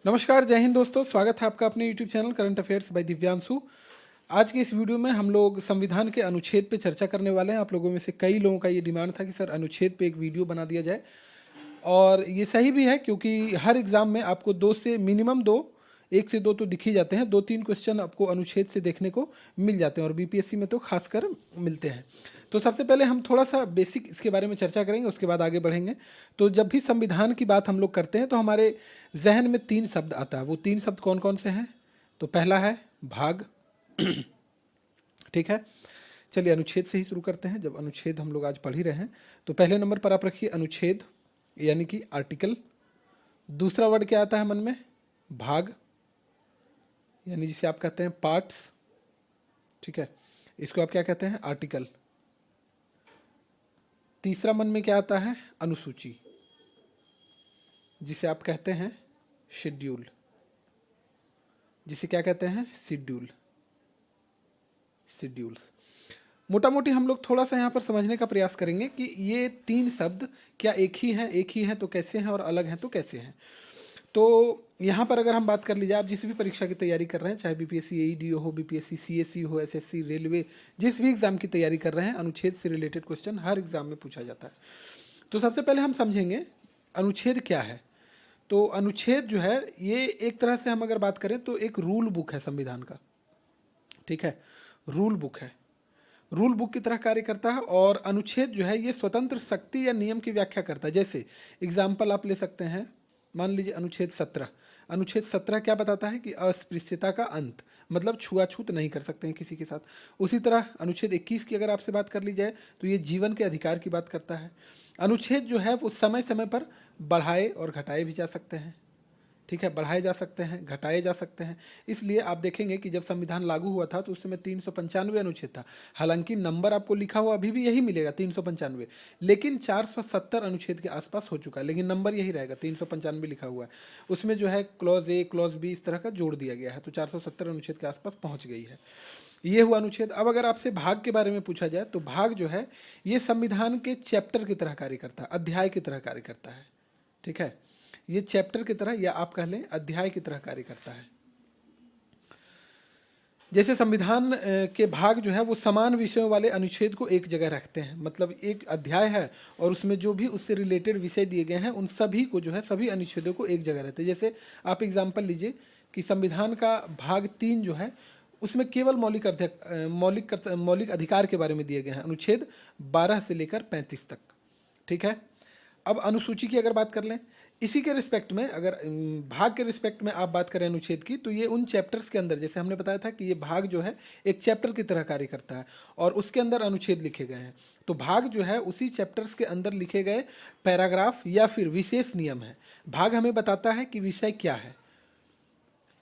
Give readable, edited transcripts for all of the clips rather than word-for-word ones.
नमस्कार, जय हिंद दोस्तों। स्वागत है आपका अपने YouTube channel current affairs by Divyanshu. आज की इस वीडियो में हम लोग संविधान के अनुच्छेद पे चर्चा करने वाले हैं। आप लोगों में से कई लोगों का ये डिमांड था कि सर अनुच्छेद पे एक वीडियो बना दिया जाए, और ये सही भी है क्योंकि हर एग्ज़ाम में आपको दो से मिनिमम दो, एक से दो तो दिख ही जाते हैं, 2-3 क्वेश्चन आपको अनुच्छेद से देखने को मिल जाते हैं और बीपीएससी में तो खासकर मिलते हैं। तो सबसे पहले हम थोड़ा सा बेसिक इसके बारे में चर्चा करेंगे, उसके बाद आगे बढ़ेंगे। तो जब भी संविधान की बात हम लोग करते हैं तो हमारे जहन में 3 शब्द आता है। वो 3 शब्द कौन कौन से हैं? तो पहला है भाग। ठीक है, चलिए अनुच्छेद से ही शुरू करते हैं। जब अनुच्छेद हम लोग आज पढ़ ही रहे हैं तो पहले नंबर पर आप रखिए अनुच्छेद, यानी कि आर्टिकल। दूसरा वर्ड क्या आता है मन में? भाग, यानी जिसे आप कहते हैं पार्ट्स। ठीक है, इसको आप क्या कहते हैं? आर्टिकल। तीसरा मन में क्या आता है? अनुसूची, जिसे आप कहते हैं शेड्यूल। जिसे क्या कहते हैं? Schedule, schedules. मोटा मोटी हम लोग थोड़ा सा यहाँ पर समझने का प्रयास करेंगे कि ये 3 शब्द क्या एक ही हैं तो कैसे हैं, और अलग हैं तो कैसे हैं। तो यहाँ पर अगर हम बात कर लीजिए, आप जिस भी परीक्षा की तैयारी कर रहे हैं, चाहे बीपीएससी एईडीओ हो, बीपीएससी सीएससी हो, एसएससी, रेलवे, जिस भी एग्ज़ाम की तैयारी कर रहे हैं, अनुच्छेद से रिलेटेड क्वेश्चन हर एग्ज़ाम में पूछा जाता है। तो सबसे पहले हम समझेंगे अनुच्छेद क्या है। तो अनुच्छेद जो है ये एक तरह से हम अगर बात करें तो एक रूल बुक है संविधान का। ठीक है, रूल बुक है, रूल बुक की तरह कार्य करता है। और अनुच्छेद जो है ये स्वतंत्र शक्ति या नियम की व्याख्या करता है। जैसे एग्जाम्पल आप ले सकते हैं, मान लीजिए अनुच्छेद 17। अनुच्छेद 17 क्या बताता है? कि अस्पृश्यता का अंत, मतलब छुआछूत नहीं कर सकते हैं किसी के साथ। उसी तरह अनुच्छेद 21 की अगर आपसे बात कर ली जाए तो ये जीवन के अधिकार की बात करता है। अनुच्छेद जो है वो समय समय पर बढ़ाए और घटाए भी जा सकते हैं। ठीक है, बढ़ाए जा सकते हैं, घटाए जा सकते हैं। इसलिए आप देखेंगे कि जब संविधान लागू हुआ था तो उस समय 395 अनुच्छेद था। हालांकि नंबर आपको लिखा हुआ अभी भी यही मिलेगा 395, लेकिन 470 अनुच्छेद के आसपास हो चुका है, लेकिन नंबर यही रहेगा 395 लिखा हुआ है। उसमें जो है क्लॉज ए, क्लॉज बी इस तरह का जोड़ दिया गया है, तो 470 अनुच्छेद के आसपास पहुँच गई है। ये हुआ अनुच्छेद। अब अगर आपसे भाग के बारे में पूछा जाए तो भाग जो है ये संविधान के चैप्टर की तरह कार्य करता है, अध्याय की तरह कार्य करता है। ठीक है, ये चैप्टर की तरह या आप कह लें अध्याय की तरह कार्य करता है। जैसे संविधान के भाग जो है वो समान विषयों वाले अनुच्छेद को एक जगह रखते हैं, मतलब एक अध्याय है और उसमें जो भी उससे रिलेटेड विषय दिए गए हैं उन सभी को जो है सभी अनुच्छेदों को एक जगह रहते हैं। जैसे आप एग्जाम्पल लीजिए कि संविधान का भाग 3 जो है उसमें केवल मौलिक अधिकार के बारे में दिए गए हैं, अनुच्छेद 12 से लेकर 35 तक। ठीक है, अब अनुसूची की अगर बात कर लें, इसी के रिस्पेक्ट में अगर भाग के रिस्पेक्ट में आप बात करें अनुच्छेद की, तो ये उन चैप्टर्स के अंदर, जैसे हमने बताया था कि ये भाग जो है एक चैप्टर की तरह कार्य करता है और उसके अंदर अनुच्छेद लिखे गए हैं। तो भाग जो है उसी चैप्टर्स के अंदर लिखे गए पैराग्राफ या फिर विशेष नियम है। भाग हमें बताता है कि विषय क्या है,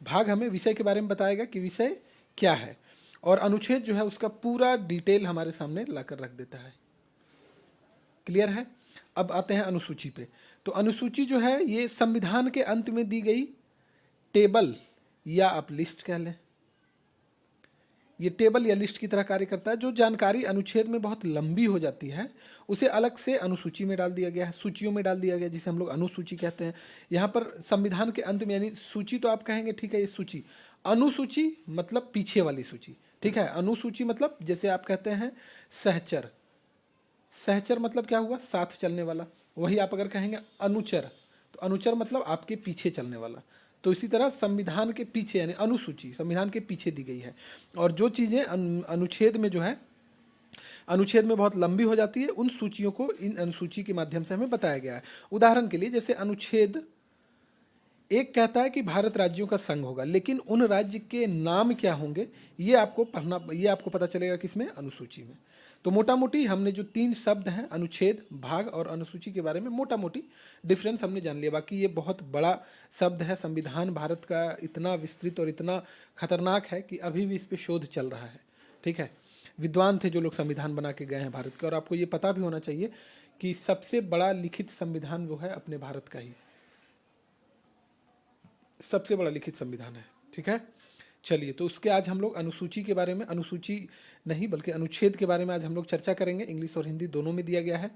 भाग हमें विषय के बारे में बताएगा कि विषय क्या है, और अनुच्छेद जो है उसका पूरा डिटेल हमारे सामने लाकर रख देता है। क्लियर है? अब आते हैं अनुसूची पे। तो अनुसूची जो है ये संविधान के अंत में दी गई टेबल या आप लिस्ट कह लें, ये टेबल या लिस्ट की तरह कार्य करता है। जो जानकारी अनुच्छेद में बहुत लंबी हो जाती है उसे अलग से अनुसूची में डाल दिया गया है, सूचियों में डाल दिया गया, जिसे हम लोग अनुसूची कहते हैं। यहाँ पर संविधान के अंत में, यानी सूची तो आप कहेंगे ठीक है ये सूची, अनुसूची मतलब पीछे वाली सूची। ठीक है, अनुसूची मतलब जैसे आप कहते हैं सहचर, सहचर मतलब क्या हुआ? साथ चलने वाला। वही आप अगर कहेंगे अनुचर, तो अनुचर मतलब आपके पीछे चलने वाला। तो इसी तरह संविधान के पीछे यानी अनुसूची संविधान के पीछे दी गई है, और जो चीज़ें अनुच्छेद में जो है अनुच्छेद में बहुत लंबी हो जाती है उन सूचियों को इन अनुसूची के माध्यम से हमें बताया गया है। उदाहरण के लिए जैसे अनुच्छेद 1 कहता है कि भारत राज्यों का संघ होगा, लेकिन उन राज्य के नाम क्या होंगे ये आपको पढ़ना, ये आपको पता चलेगा किसमें? अनुसूची में। तो मोटा मोटी हमने जो 3 शब्द हैं अनुच्छेद, भाग और अनुसूची के बारे में मोटा मोटी डिफरेंस हमने जान लिया। बाकी ये बहुत बड़ा शब्द है, संविधान भारत का इतना विस्तृत और इतना खतरनाक है कि अभी भी इस पर शोध चल रहा है। ठीक है, विद्वान थे जो लोग संविधान बना के गए हैं भारत के, और आपको ये पता भी होना चाहिए कि सबसे बड़ा लिखित संविधान वो है अपने भारत का ही, सबसे बड़ा लिखित संविधान है। ठीक है, चलिए तो उसके आज हम लोग अनुसूची के बारे में, अनुसूची नहीं बल्कि अनुच्छेद के बारे में आज हम लोग चर्चा करेंगे। इंग्लिश और हिंदी दोनों में दिया गया है।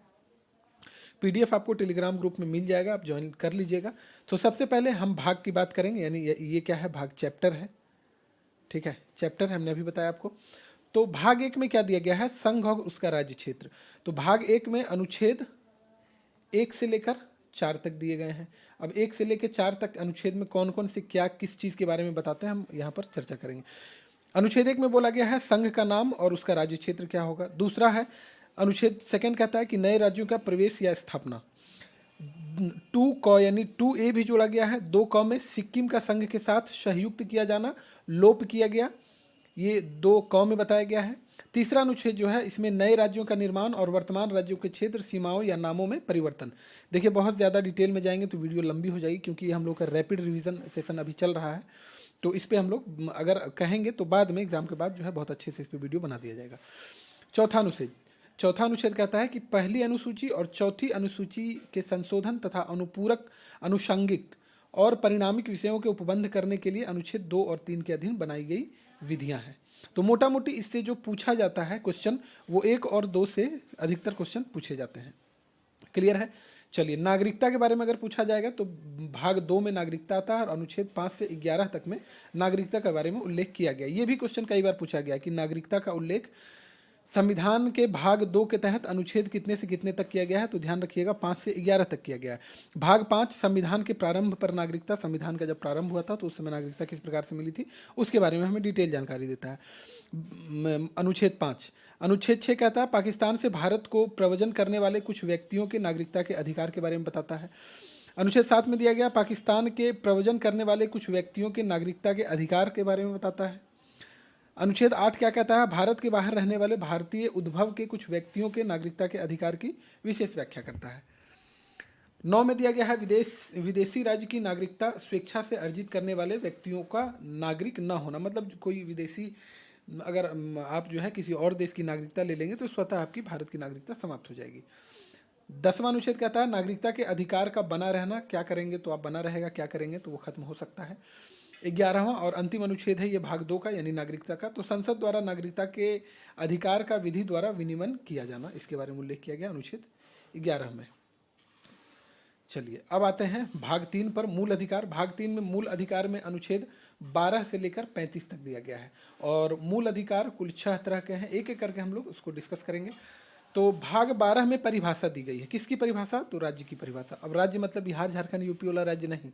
PDF आपको टेलीग्राम ग्रुप में मिल जाएगा, आप ज्वाइन कर लीजिएगा। तो सबसे पहले हम भाग की बात करेंगे, यानी ये क्या है, भाग चैप्टर है, ठीक है, चैप्टर हमने अभी बताया आपको। तो भाग 1 में क्या दिया गया है, संघ और उसका राज्य क्षेत्र। तो भाग 1 में अनुच्छेद 1 से लेकर 4 तक दिए गए हैं। अब 1 से लेकर 4 तक अनुच्छेद में कौन कौन से क्या किस चीज़ के बारे में बताते हैं, हम यहाँ पर चर्चा करेंगे। अनुच्छेद 1 में बोला गया है संघ का नाम और उसका राज्य क्षेत्र क्या होगा। दूसरा है अनुच्छेद 2 कहता है कि नए राज्यों का प्रवेश या स्थापना। 2 क यानी 2A भी जोड़ा गया है। 2 क में सिक्किम का संघ के साथ संयुक्त किया जाना लोप किया गया, ये 2 क में बताया गया है। तीसरा अनुच्छेद जो है इसमें नए राज्यों का निर्माण और वर्तमान राज्यों के क्षेत्र सीमाओं या नामों में परिवर्तन। देखिए बहुत ज़्यादा डिटेल में जाएंगे तो वीडियो लंबी हो जाएगी, क्योंकि हम लोग का रैपिड रिवीजन सेशन अभी चल रहा है, तो इस पर हम लोग अगर कहेंगे तो बाद में एग्जाम के बाद जो है बहुत अच्छे से इस पर वीडियो बना दिया जाएगा। चौथा अनुच्छेद कहता है कि पहली अनुसूची और चौथी अनुसूची के संशोधन तथा अनुपूरक अनुषंगिक और परिणामिक विषयों के उपबंध करने के लिए अनुच्छेद 2 और 3 के अधीन बनाई गई विधियां हैं। तो मोटा मोटी इससे जो पूछा जाता है क्वेश्चन, वो 1 और 2 से अधिकतर क्वेश्चन पूछे जाते हैं। क्लियर है। चलिए, नागरिकता के बारे में अगर पूछा जाएगा तो भाग 2 में नागरिकता आता है और अनुच्छेद 5 से 11 तक में नागरिकता के बारे में उल्लेख किया गया। ये भी क्वेश्चन कई बार पूछा गया कि नागरिकता का उल्लेख संविधान के भाग 2 के तहत अनुच्छेद कितने से कितने तक किया गया है, तो ध्यान रखिएगा 5 से 11 तक किया गया है। भाग 5 संविधान के प्रारंभ पर नागरिकता, संविधान का जब प्रारंभ हुआ था तो उस समय नागरिकता किस प्रकार से मिली थी उसके बारे में हमें डिटेल जानकारी देता है। अनुच्छेद 5। अनुच्छेद 6 कहता है पाकिस्तान से भारत को प्रव्रजन करने वाले कुछ व्यक्तियों के नागरिकता के अधिकार के बारे में बताता है। अनुच्छेद 7 में दिया गया पाकिस्तान के प्रव्रजन करने वाले कुछ व्यक्तियों के नागरिकता के अधिकार के बारे में बताता है। अनुच्छेद 8 क्या कहता है, भारत के बाहर रहने वाले भारतीय उद्भव के कुछ व्यक्तियों के नागरिकता के अधिकार की विशेष व्याख्या करता है। 9 में दिया गया है विदेशी राज्य की नागरिकता स्वेच्छा से अर्जित करने वाले व्यक्तियों का नागरिक न होना, मतलब कोई विदेशी अगर आप जो है किसी और देश की नागरिकता ले लेंगे तो स्वतः आपकी भारत की नागरिकता समाप्त हो जाएगी। 10वां अनुच्छेद कहता है नागरिकता के अधिकार का बना रहना, क्या करेंगे तो आप बना रहेगा, क्या करेंगे तो वो खत्म हो सकता है। 11वां और अंतिम अनुच्छेद है ये भाग 2 का, यानी नागरिकता का। तो संसद द्वारा नागरिकता के अधिकार का विधि द्वारा विनियमन किया जाना, इसके बारे में उल्लेख किया गया अनुच्छेद 11 में। चलिए अब आते हैं भाग 3 पर, मूल अधिकार। भाग 3 में मूल अधिकार में अनुच्छेद 12 से लेकर 35 तक दिया गया है और मूल अधिकार कुल 6 तरह के हैं। एक एक करके हम लोग उसको डिस्कस करेंगे। तो भाग 12 में परिभाषा दी गई है। किसकी परिभाषा, तो राज्य की परिभाषा। अब राज्य मतलब बिहार झारखंड यूपी वाला राज्य नहीं,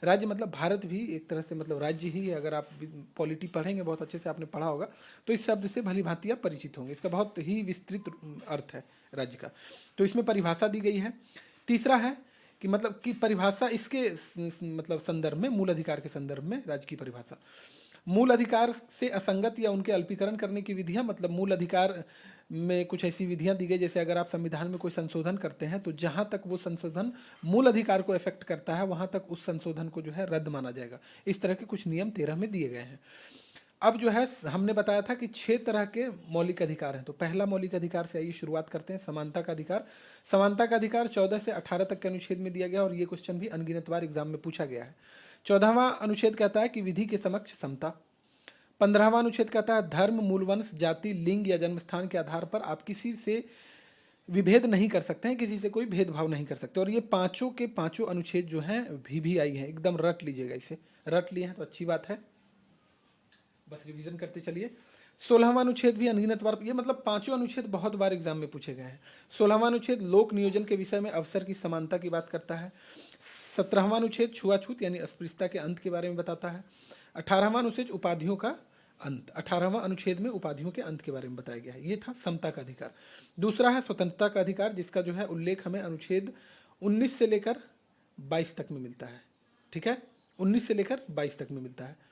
राज्य मतलब भारत भी एक तरह से मतलब राज्य ही है। अगर आप पॉलिटी पढ़ेंगे, बहुत अच्छे से आपने पढ़ा होगा, तो इस शब्द से भली भांति आप परिचित होंगे। इसका बहुत ही विस्तृत अर्थ है राज्य का। तो इसमें परिभाषा दी गई है। तीसरा है कि मतलब कि परिभाषा इसके मतलब संदर्भ में, मूल अधिकार के संदर्भ में राज्य की परिभाषा। मूल अधिकार से असंगत या उनके अल्पीकरण करने की विधियां, मतलब मूल अधिकार में कुछ ऐसी विधियां दी गई, जैसे अगर आप संविधान में कोई संशोधन करते हैं तो जहां तक वो संशोधन मूल अधिकार को इफेक्ट करता है वहां तक उस संशोधन को जो है रद्द माना जाएगा। इस तरह के कुछ नियम 13 में दिए गए हैं। अब जो है हमने बताया था कि 6 तरह के मौलिक अधिकार हैं। तो पहला मौलिक अधिकार से आइए शुरुआत करते हैं, समानता का अधिकार। समानता का अधिकार 14 से 18 तक के अनुच्छेद में दिया गया और ये क्वेश्चन भी अनगिनत बार एग्जाम में पूछा गया है। 14वां अनुच्छेद कहता है कि विधि के समक्ष समता। 15वां अनुच्छेद कहता है धर्म, मूलवंश, जाति, लिंग या जन्मस्थान के आधार पर आप किसी से विभेद नहीं कर सकते हैं, किसी से कोई भेदभाव नहीं कर सकते। और ये पांचों के पांचों अनुच्छेद जो हैं VVI हैं, एकदम रट लीजिएगा, इसे रट लिए हैं तो अच्छी बात है, बस रिवीजन करते चलिए। 16वां अनुच्छेद भी अनगिनत बार, ये मतलब पांचों अनुच्छेद बहुत बार एग्जाम में पूछे गए हैं। 16वां अनुच्छेद लोक नियोजन के विषय में अवसर की समानता की बात करता है। 17वां अनुच्छेद छुआछूत यानी अस्पृश्यता के अंत के बारे में बताता है। 18वां अनुच्छेद उपाधियों का अंत, 18वां अनुच्छेद में उपाधियों के अंत के बारे में बताया गया है। ये था समता का अधिकार। दूसरा है स्वतंत्रता का अधिकार, जिसका जो है उल्लेख हमें अनुच्छेद 19 से लेकर 22 तक में मिलता है। ठीक है, 19 से लेकर 22 तक में मिलता है।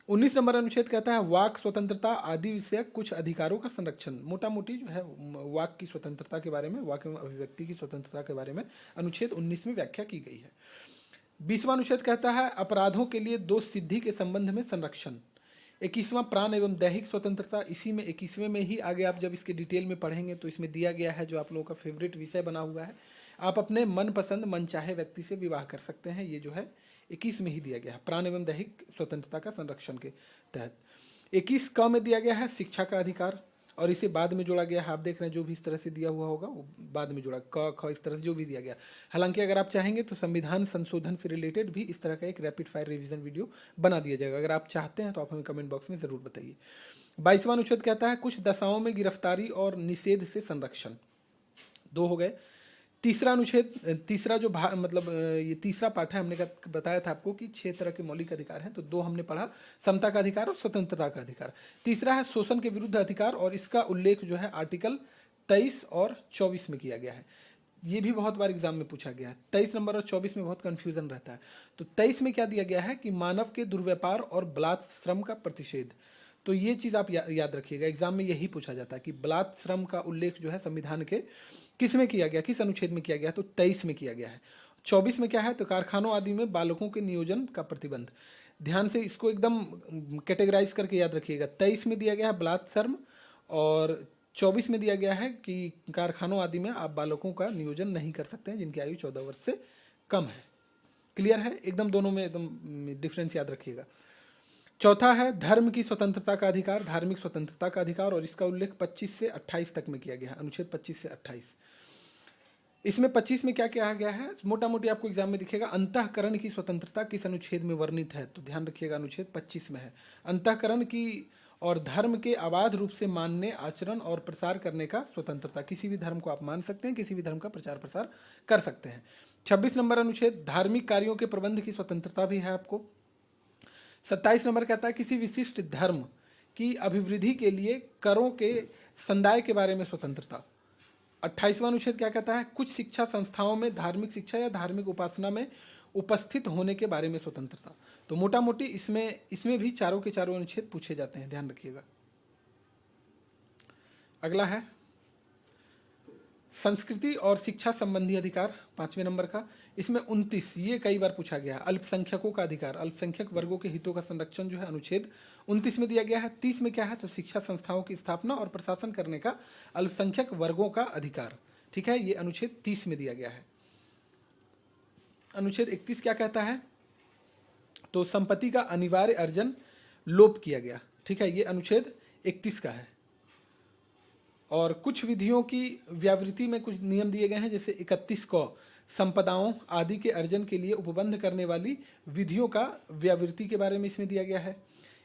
19 नंबर अनुच्छेद कहता है वाक स्वतंत्रता आदि विषयक कुछ अधिकारों का संरक्षण। मोटा मोटी जो है वाक की स्वतंत्रता के बारे में, वाक एवं अभिव्यक्ति की स्वतंत्रता के बारे में अनुच्छेद 19 में व्याख्या की गई है। 20वां अनुच्छेद कहता है अपराधों के लिए दोष सिद्धि के संबंध में संरक्षण। 21वां प्राण एवं दैहिक स्वतंत्रता, इसी में 21वें में ही आगे आप जब इसके डिटेल में पढ़ेंगे तो इसमें दिया गया है जो आप लोगों का फेवरेट विषय बना हुआ है, आप अपने मनपसंद मनचाहे व्यक्ति से विवाह कर सकते हैं। ये जो है 21 में ही दिया गया है, प्राण एवं दैहिक स्वतंत्रता का संरक्षण के तहत। 21 क में दिया गया है शिक्षा का अधिकार और इसे बाद में जोड़ा गया है। आप देख रहे हैं जो भी इस तरह से दिया हुआ होगा वो बाद में जोड़ा, क ख इस तरह से जो भी दिया गया। हालांकि अगर आप चाहेंगे तो संविधान संशोधन से रिलेटेड भी इस तरह का एक रैपिड फायर रिवीजन वीडियो बना दिया जाएगा। अगर आप चाहते हैं तो आप हमें कमेंट बॉक्स में ज़रूर बताइए। 22वां अनुच्छेद कहता है कुछ दशाओं में गिरफ्तारी और निषेध से संरक्षण। 2 हो गए। तीसरा अनुच्छेद, तीसरा जो मतलब ये तीसरा पाठ है, हमने बताया था आपको कि 6 तरह के मौलिक अधिकार हैं, तो 2 हमने पढ़ा, समता का अधिकार और स्वतंत्रता का अधिकार। तीसरा है शोषण के विरुद्ध अधिकार, और इसका उल्लेख जो है आर्टिकल 23 और 24 में किया गया है। ये भी बहुत बार एग्जाम में पूछा गया है। 23 नंबर और 24 में बहुत कन्फ्यूजन रहता है। तो 23 में क्या दिया गया है कि मानव के दुर्व्यापार और बलात् श्रम का प्रतिषेध। तो ये चीज़ आप याद रखिएगा, एग्जाम में यही पूछा जाता है कि बलात् श्रम का उल्लेख जो है संविधान के किस में किया गया, किस अनुच्छेद में किया गया, तो 23 में किया गया है। 24 में क्या है, तो कारखानों आदि में बालकों के नियोजन का प्रतिबंध। ध्यान से इसको एकदम कैटेगराइज करके याद रखिएगा। 23 में दिया गया है बलात् श्रम, और 24 में दिया गया है कि कारखानों आदि में आप बालकों का नियोजन नहीं कर सकते हैं जिनकी आयु 14 वर्ष से कम है। क्लियर है एकदम, दोनों में एकदम डिफरेंस याद रखिएगा। चौथा है धर्म की स्वतंत्रता का अधिकार, धार्मिक स्वतंत्रता का अधिकार, और इसका उल्लेख 25 से 28 तक में किया गया है, अनुच्छेद 25 से 28। इसमें 25 में क्या किया गया है, मोटा मोटी आपको एग्जाम में दिखेगा, अंतःकरण की स्वतंत्रता किस अनुच्छेद में वर्णित है, तो ध्यान रखिएगा अनुच्छेद 25 में है। अंतःकरण की और धर्म के अबाध रूप से मानने, आचरण और प्रसार करने का स्वतंत्रता, किसी भी धर्म को आप मान सकते हैं, किसी भी धर्म का प्रचार प्रसार कर सकते हैं। 26 नंबर अनुच्छेद धार्मिक कार्यों के प्रबंध की स्वतंत्रता भी है आपको। 27 नंबर कहता है किसी विशिष्ट धर्म की अभिवृद्धि के लिए करों के संदाय के बारे में स्वतंत्रता। 28वां अनुच्छेद क्या कहता है, कुछ शिक्षा संस्थाओं में धार्मिक शिक्षा या धार्मिक उपासना में उपस्थित होने के बारे में स्वतंत्रता। तो मोटा मोटी इसमें भी चारों के चारों अनुच्छेद पूछे जाते हैं, ध्यान रखिएगा। अगला है संस्कृति और शिक्षा संबंधी अधिकार, 5वें नंबर का। इसमें 29, ये कई बार पूछा गया है, अल्पसंख्यकों का अधिकार, अल्पसंख्यक वर्गों के हितों का संरक्षण जो है अनुच्छेद 29 में दिया गया है। 30 में क्या है, तो शिक्षा संस्थाओं की स्थापना और प्रशासन करने का अल्पसंख्यक वर्गों का अधिकार, ठीक है, ये अनुच्छेद 30 में दिया गया है। अनुच्छेद 31 क्या कहता है, तो संपत्ति का अनिवार्य अर्जन लोप किया गया, ठीक है, ये अनुच्छेद 31 का है। और कुछ विधियों की व्यावृत्ति में कुछ नियम दिए गए हैं, जैसे 31 को संपदाओं आदि के अर्जन के लिए उपबंध करने वाली विधियों का व्यावृत्ति के बारे में इसमें दिया गया है।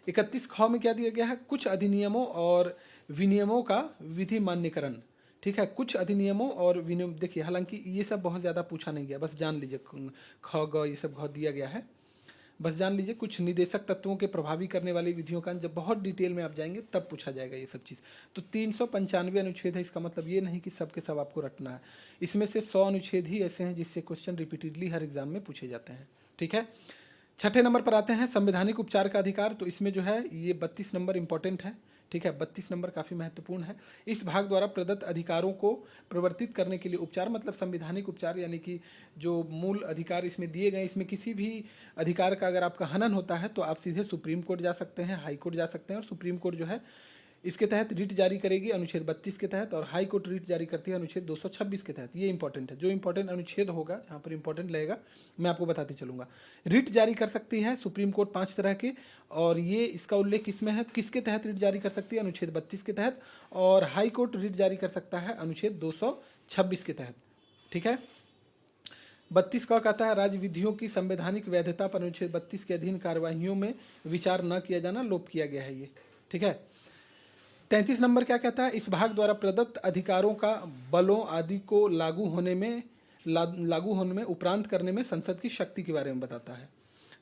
31 ख में क्या दिया गया है, कुछ अधिनियमों और विनियमों का विधि मान्यकरण, ठीक है, कुछ अधिनियमों और विनियम। देखिए हालांकि ये सब बहुत ज़्यादा पूछा नहीं गया, बस जान लीजिए ख ग ये सब घ दिया गया है, बस जान लीजिए। कुछ निदेशक तत्वों के प्रभावी करने वाली विधियों का जब बहुत डिटेल में आप जाएंगे तब पूछा जाएगा ये सब चीज़। तो 395 अनुच्छेद है, इसका मतलब ये नहीं कि सब के सब आपको रटना है, इसमें से 100 अनुच्छेद ही ऐसे हैं जिससे क्वेश्चन रिपीटेडली हर एग्जाम में पूछे जाते हैं, ठीक है। 6ठे नंबर पर आते हैं संवैधानिक उपचार का अधिकार। तो इसमें जो है ये 32 नंबर इंपॉर्टेंट है, ठीक है, 32 नंबर काफ़ी महत्वपूर्ण है। इस भाग द्वारा प्रदत्त अधिकारों को प्रवर्तित करने के लिए उपचार, मतलब संवैधानिक उपचार, यानी कि जो मूल अधिकार इसमें दिए गए, इसमें किसी भी अधिकार का अगर आपका हनन होता है तो आप सीधे सुप्रीम कोर्ट जा सकते हैं, हाई कोर्ट जा सकते हैं, और सुप्रीम कोर्ट जो है इसके तहत रिट जारी करेगी अनुच्छेद 32 के तहत, और हाई कोर्ट रिट जारी करती है अनुच्छेद 226 के तहत। ये इंपॉर्टेंट है, जो इंपॉर्टेंट अनुच्छेद होगा जहाँ पर इंपॉर्टेंट लगेगा मैं आपको बताते चलूँगा। रिट जारी कर सकती है सुप्रीम कोर्ट 5 तरह के, और ये इसका उल्लेख किसमें है, किसके तहत रिट जारी कर सकती है, अनुच्छेद 32 के तहत, और हाई कोर्ट रिट जारी कर सकता है अनुच्छेद 226 के तहत, ठीक है। 32 का कहता है राज्य विधियों की संवैधानिक वैधता पर अनुच्छेद 32 के अधीन कार्यवाहियों में विचार न किया जाना लोप किया गया है ये, ठीक है। 33 नंबर क्या कहता है, इस भाग द्वारा प्रदत्त अधिकारों का बलों आदि को लागू होने में उपरांत करने में संसद की शक्ति के बारे में बताता है।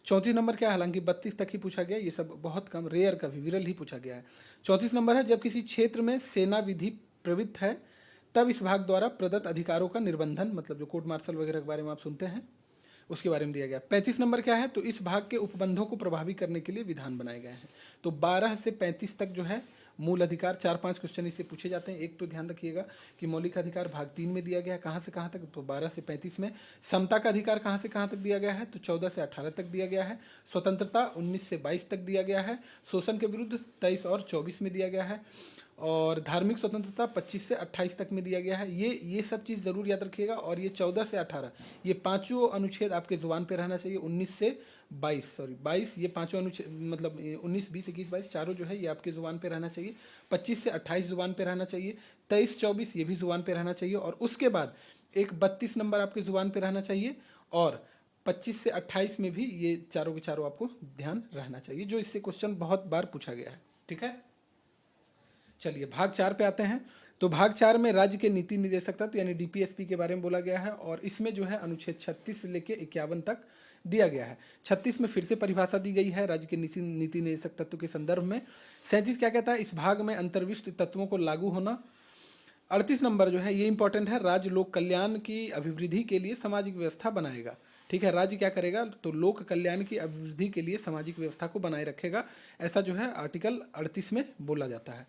34 नंबर क्या है, हालांकि 32 तक ही पूछा गया, ये सब बहुत कम, रेयर, कभी विरल ही पूछा गया है। 34 नंबर है जब किसी क्षेत्र में सेना विधि प्रवृत्त है तब इस भाग द्वारा प्रदत्त अधिकारों का निर्बंधन, मतलब जो कोर्ट मार्शल वगैरह के बारे में आप सुनते हैं उसके बारे में दिया गया। 35 नंबर क्या है, तो इस भाग के उपबंधों को प्रभावी करने के लिए विधान बनाए गए हैं। तो 12 से 35 तक जो है मूल अधिकार, 4-5 क्वेश्चन इससे पूछे जाते हैं। एक तो ध्यान रखिएगा कि मौलिक अधिकार भाग 3 में दिया गया है, कहाँ से कहाँ तक, तो 12 से 35 में। समता का अधिकार कहाँ से कहाँ तक दिया गया है, तो 14 से 18 तक दिया गया है। स्वतंत्रता 19 से 22 तक दिया गया है। शोषण के विरुद्ध 23 और 24 में दिया गया है। और धार्मिक स्वतंत्रता 25 से 28 तक में दिया गया है। ये सब चीज़ ज़रूर याद रखिएगा। और ये 14 से 18 ये पाँचों अनुच्छेद आपके ज़ुबान पे रहना चाहिए। 19 से 22 ये पांचों अनुच्छेद मतलब 19, 20, 21, 22 चारों जो है ये आपके ज़ुबान पे रहना चाहिए। 25 से 28 ज़ुबान पे रहना चाहिए। 23, 24 ये भी ज़ुबान पे रहना चाहिए। और उसके बाद एक 32 नंबर आपके ज़ुबान पे रहना चाहिए। और 25 से 28 में भी ये चारों के चारों आपको ध्यान रहना चाहिए, जो इससे क्वेश्चन बहुत बार पूछा गया है। ठीक है, चलिए भाग 4 पे आते हैं। तो भाग 4 में राज्य के नीति निर्देशक तत्व यानी डीपीएसपी के बारे में बोला गया है। और इसमें जो है अनुच्छेद 36 से लेकर 51 तक दिया गया है। 36 में फिर से परिभाषा दी गई है राज्य के नीति निर्देशक तत्व के संदर्भ में। 37 क्या कहता है, इस भाग में अंतर्विष्ट तत्वों को लागू होना। 38 नंबर जो है ये इंपॉर्टेंट है, राज्य लोक कल्याण की अभिवृद्धि के लिए सामाजिक व्यवस्था बनाएगा। ठीक है, राज्य क्या करेगा, तो लोक कल्याण की अभिवृद्धि के लिए सामाजिक व्यवस्था को बनाए रखेगा, ऐसा जो है आर्टिकल 38 में बोला जाता है।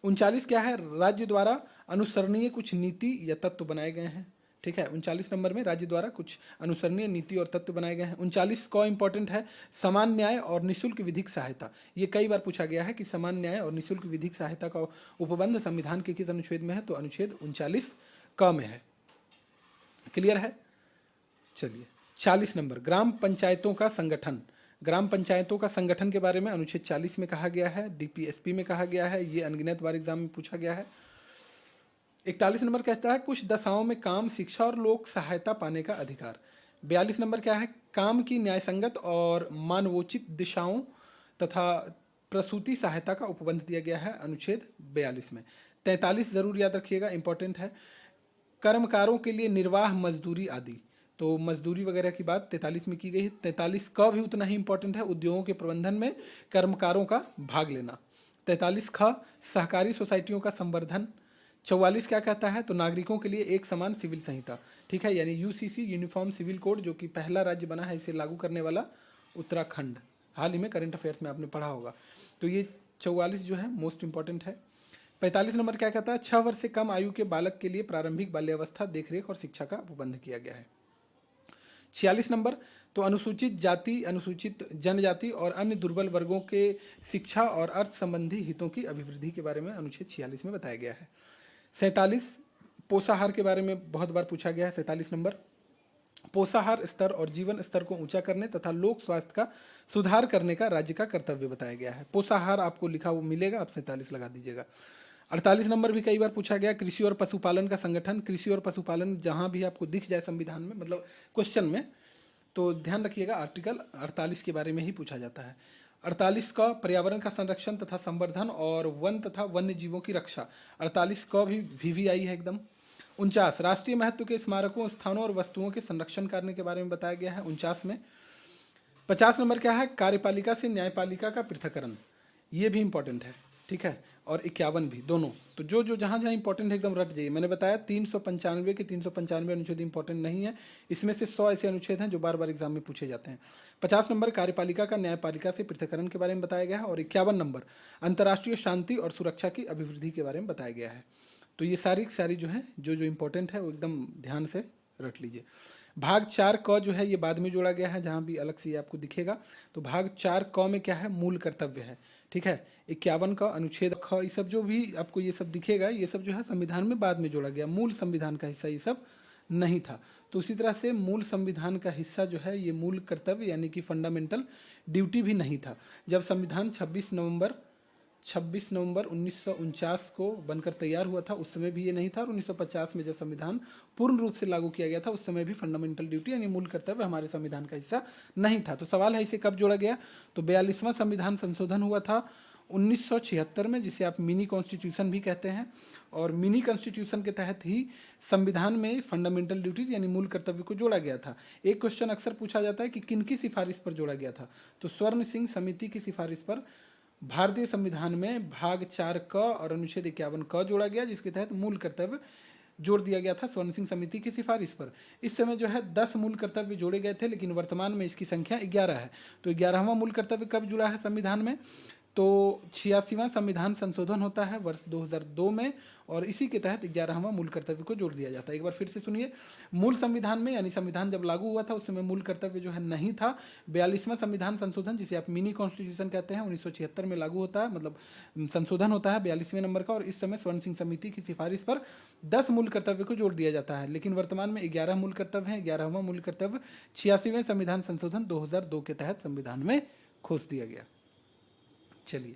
39 क्या है, राज्य द्वारा अनुसरणीय कुछ नीति या तत्व बनाए गए हैं। ठीक है, 39 नंबर में राज्य द्वारा कुछ अनुसरणीय नीति और तत्व बनाए गए हैं। 39 को इंपॉर्टेंट है, समान न्याय और निःशुल्क विधिक सहायता। ये कई बार पूछा गया है कि समान न्याय और निःशुल्क विधिक सहायता का उपबंध संविधान के किस अनुच्छेद में है, तो अनुच्छेद 39 क में है। क्लियर है। चलिए 40 नंबर, ग्राम पंचायतों का संगठन। ग्राम पंचायतों का संगठन के बारे में अनुच्छेद 40 में कहा गया है, डीपीएसपी में कहा गया है, ये अनगिनत बार एग्जाम में पूछा गया है। 41 नंबर कहता है कुछ दशाओं में काम, शिक्षा और लोक सहायता पाने का अधिकार। 42 नंबर क्या है, काम की न्यायसंगत और मानवोचित दिशाओं तथा प्रसूति सहायता का उपबंध दिया गया है अनुच्छेद 42 में। 43 जरूर याद रखिएगा, इंपॉर्टेंट है, कर्मकारों के लिए निर्वाह मजदूरी आदि। तो मजदूरी वगैरह की बात 43 में की गई है। 43 का भी उतना ही इंपॉर्टेंट है, उद्योगों के प्रबंधन में कर्मकारों का भाग लेना। 43 ख, सहकारी सोसाइटियों का संवर्धन। 44 क्या कहता है, तो नागरिकों के लिए एक समान सिविल संहिता। ठीक है, यानी यूसीसी यूनिफॉर्म सिविल कोड, जो कि पहला राज्य बना है इसे लागू करने वाला उत्तराखंड। हाल ही में करंट अफेयर्स में आपने पढ़ा होगा। तो ये 44 जो है मोस्ट इंपॉर्टेंट है। 45 नंबर क्या कहता है, 6 वर्ष से कम आयु के बालक के लिए प्रारंभिक बाल्यावस्था, देखरेख और शिक्षा का उपबंध किया गया है। 46 नंबर, तो अनुसूचित जाति, अनुसूचित जनजाति और अन्य दुर्बल वर्गों के शिक्षा और अर्थ संबंधी हितों की अभिवृद्धि के बारे में अनुच्छेद 46 में बताया गया है। 47, पोषाहार के बारे में बहुत बार पूछा गया है। 47 नंबर, पोषाहार स्तर और जीवन स्तर को ऊंचा करने तथा लोक स्वास्थ्य का सुधार करने का राज्य का कर्तव्य बताया गया है। पोषाहार आपको लिखा हुआ मिलेगा, आप 47 लगा दीजिएगा। 48 नंबर भी कई बार पूछा गया, कृषि और पशुपालन का संगठन। कृषि और पशुपालन जहां भी आपको दिख जाए संविधान में, मतलब क्वेश्चन में, तो ध्यान रखिएगा आर्टिकल 48 के बारे में ही पूछा जाता है। 48 का पर्यावरण का संरक्षण तथा संवर्धन और वन तथा वन्य जीवों की रक्षा। 48 का भी वीवीआई है एकदम। 49, राष्ट्रीय महत्व के स्मारकों, स्थानों और वस्तुओं के संरक्षण करने के बारे में बताया गया है 49 में। 50 नंबर क्या है, कार्यपालिका से न्यायपालिका का पृथक्करण, ये भी इंपॉर्टेंट है। ठीक है, और 51 भी, दोनों। तो जो जो जहाँ जहाँ इंपॉर्टेंट है एकदम रट जाइए। मैंने बताया 395 के 395 अनुच्छेद इंपॉर्टेंट नहीं है, इसमें से 100 ऐसे अनुच्छेद हैं जो बार बार एग्जाम में पूछे जाते हैं। 50 नंबर कार्यपालिका का न्यायपालिका से पृथक्करण के बारे में बताया गया है। और 51 नंबर अंतर्राष्ट्रीय शांति और सुरक्षा की अभिवृद्धि के बारे में बताया गया है। तो ये सारी जो है जो इंपॉर्टेंट है वो एकदम ध्यान से रट लीजिए। भाग 4 क जो है ये बाद में जोड़ा गया है, जहाँ भी अलग से ये आपको दिखेगा। तो भाग 4 क में क्या है, मूल कर्तव्य है। ठीक है, 51 का अनुच्छेद ख, ये सब जो भी आपको ये सब दिखेगा, ये सब जो है संविधान में बाद में जोड़ा गया, मूल संविधान का हिस्सा ये सब नहीं था। तो उसी तरह से मूल संविधान का हिस्सा जो है ये मूल कर्तव्य यानी कि फंडामेंटल ड्यूटी भी नहीं था। जब संविधान 26 नवंबर 1949 को बनकर तैयार हुआ था उस समय भी ये नहीं था। और 1950 में जब संविधान पूर्ण रूप से लागू किया गया था उस समय भी फंडामेंटल ड्यूटी यानी मूल कर्तव्य हमारे संविधान का हिस्सा नहीं था। तो सवाल है इसे कब जोड़ा गया, तो 42वां संविधान संशोधन हुआ था 1976 में, जिसे आप मिनी कॉन्स्टिट्यूशन भी कहते हैं। और मिनी कॉन्स्टिट्यूशन के तहत ही संविधान में फंडामेंटल ड्यूटीज यानी मूल कर्तव्य को जोड़ा गया था। एक क्वेश्चन अक्सर पूछा जाता है कि किनकी सिफारिश पर जोड़ा गया था, तो स्वर्ण सिंह समिति की सिफारिश पर भारतीय संविधान में भाग 4 क और अनुच्छेद 51 क जोड़ा गया, जिसके तहत मूल कर्तव्य जोड़ दिया गया था स्वर्ण सिंह समिति की सिफारिश पर। इस समय जो है 10 मूल कर्तव्य जोड़े गए थे, लेकिन वर्तमान में इसकी संख्या 11 है। तो 11वां मूल कर्तव्य कब जुड़ा है संविधान में, तो 86वां संविधान संशोधन होता है वर्ष 2002 में, और इसी के तहत 11वां मूल कर्तव्य को जोड़ दिया जाता है। एक बार फिर से सुनिए, मूल संविधान में यानी संविधान जब लागू हुआ था उस समय मूल कर्तव्य जो है नहीं था। 42वां संविधान संशोधन, जिसे आप मिनी कॉन्स्टिट्यूशन कहते हैं, 1976 में लागू होता है, मतलब संशोधन होता है 42वें नंबर का, और इस समय स्वर्ण सिंह समिति की सिफारिश पर 10 मूल कर्तव्य को जोड़ दिया जाता है। लेकिन वर्तमान में 11 मूल कर्तव्य हैं। 11वां मूल कर्तव्य 86वें संविधान संशोधन 2002 के तहत संविधान में खोज दिया गया। चलिए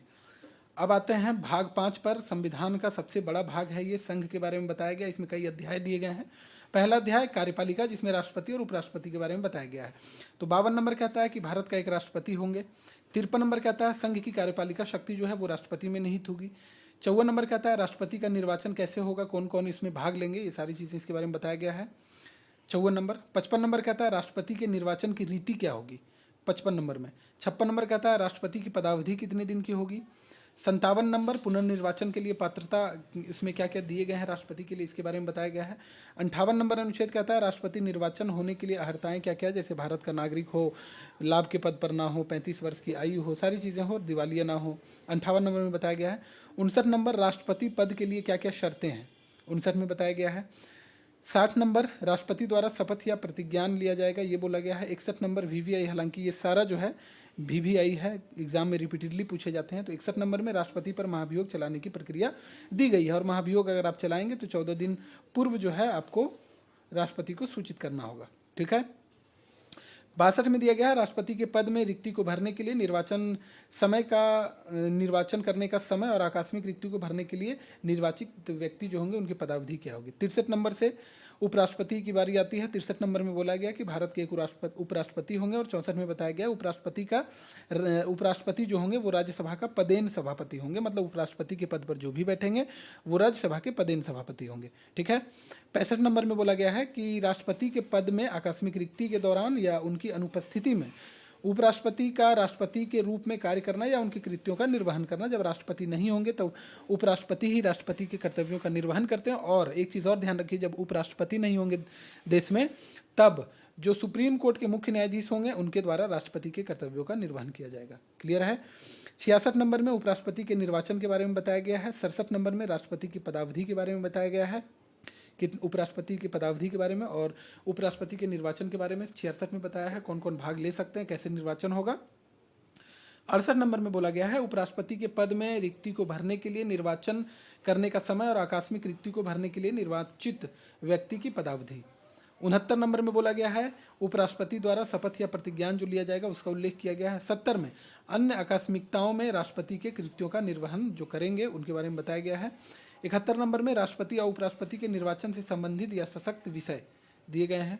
अब आते हैं भाग 5 पर। संविधान का सबसे बड़ा भाग है ये, संघ के बारे में बताया गया। इसमें कई अध्याय दिए गए हैं। पहला अध्याय कार्यपालिका, जिसमें राष्ट्रपति और उपराष्ट्रपति के बारे में बताया गया है। तो 52 नंबर कहता है कि भारत का एक राष्ट्रपति होंगे। 53 नंबर कहता है संघ की कार्यपालिका शक्ति जो है वो राष्ट्रपति में निहित होगी। 54 नंबर कहता है राष्ट्रपति का निर्वाचन कैसे होगा, कौन कौन इसमें भाग लेंगे, ये सारी चीज़ें इसके बारे में बताया गया है 54 नंबर। 55 नंबर कहता है राष्ट्रपति के निर्वाचन की रीति क्या होगी 55 नंबर में। 56 नंबर कहता है राष्ट्रपति की पदावधि कितने दिन की होगी। 57 नंबर पुनर्निर्वाचन के लिए पात्रता, इसमें क्या क्या दिए गए हैं राष्ट्रपति के लिए, इसके बारे में बताया गया है। 58 नंबर अनुच्छेद कहता है राष्ट्रपति निर्वाचन होने के लिए अर्हताएं क्या क्या, जैसे भारत का नागरिक हो, लाभ के पद पर ना हो, 35 वर्ष की आयु हो, सारी चीज़ें हो, दिवालिया ना हो। 58 नंबर में बताया गया है। 59 नंबर राष्ट्रपति पद के लिए क्या क्या शर्तें हैं, 59 में बताया गया है। 60 नंबर राष्ट्रपति द्वारा शपथ या प्रतिज्ञान लिया जाएगा, ये बोला गया है। 61 नंबर वीवीआई, हालांकि ये सारा जो है वीवीआई है, एग्जाम में रिपीटेडली पूछे जाते हैं। तो 61 नंबर में राष्ट्रपति पर महाभियोग चलाने की प्रक्रिया दी गई है, और महाभियोग अगर आप चलाएंगे तो 14 दिन पूर्व जो है आपको राष्ट्रपति को सूचित करना होगा। ठीक है। 62 में दिया गया है राष्ट्रपति के पद में रिक्ति को भरने के लिए निर्वाचन करने का समय और आकस्मिक रिक्ति को भरने के लिए निर्वाचित व्यक्ति जो होंगे उनकी पदावधि क्या होगी। 63 नंबर से उपराष्ट्रपति की बारी आती है। 63 नंबर में बोला गया कि भारत के एक उपराष्ट्रपति होंगे, और 64 में बताया गया उपराष्ट्रपति जो होंगे वो राज्यसभा का पदेन सभापति होंगे, मतलब उपराष्ट्रपति के पद पर जो भी बैठेंगे वो राज्यसभा के पदेन सभापति होंगे। ठीक है। 65 नंबर में बोला गया है कि राष्ट्रपति के पद में आकस्मिक रिक्ति के दौरान या उनकी अनुपस्थिति में उपराष्ट्रपति का राष्ट्रपति के रूप में कार्य करना या उनकी कृत्यों का निर्वहन करना। जब राष्ट्रपति नहीं होंगे तो उपराष्ट्रपति ही राष्ट्रपति के कर्तव्यों का निर्वहन करते हैं। और एक चीज़ और ध्यान रखिए, जब उपराष्ट्रपति नहीं होंगे देश में, तब जो सुप्रीम कोर्ट के मुख्य न्यायाधीश होंगे उनके द्वारा राष्ट्रपति के कर्तव्यों का निर्वहन किया जाएगा। क्लियर है। 66 नंबर में उपराष्ट्रपति के निर्वाचन के बारे में बताया गया है। 67 नंबर में राष्ट्रपति की पदावधि के बारे में बताया गया है, कि उपराष्ट्रपति की पदावधि के बारे में, और उपराष्ट्रपति के निर्वाचन के बारे में 66 में बताया है कौन कौन भाग ले सकते हैं, कैसे निर्वाचन होगा। 68 नंबर में बोला गया है उपराष्ट्रपति के पद में रिक्ति को भरने के लिए निर्वाचन करने का समय और आकस्मिक रिक्ति को भरने के लिए निर्वाचित व्यक्ति की पदावधि। 69 नंबर में बोला गया है उपराष्ट्रपति द्वारा शपथ या प्रतिज्ञान जो लिया जाएगा उसका उल्लेख किया गया है। 70 में अन्य आकस्मिकताओं में राष्ट्रपति के कृत्यों का निर्वहन जो करेंगे उनके बारे में बताया गया है। 71 नंबर में राष्ट्रपति और उपराष्ट्रपति के निर्वाचन से संबंधित या सशक्त विषय दिए गए हैं।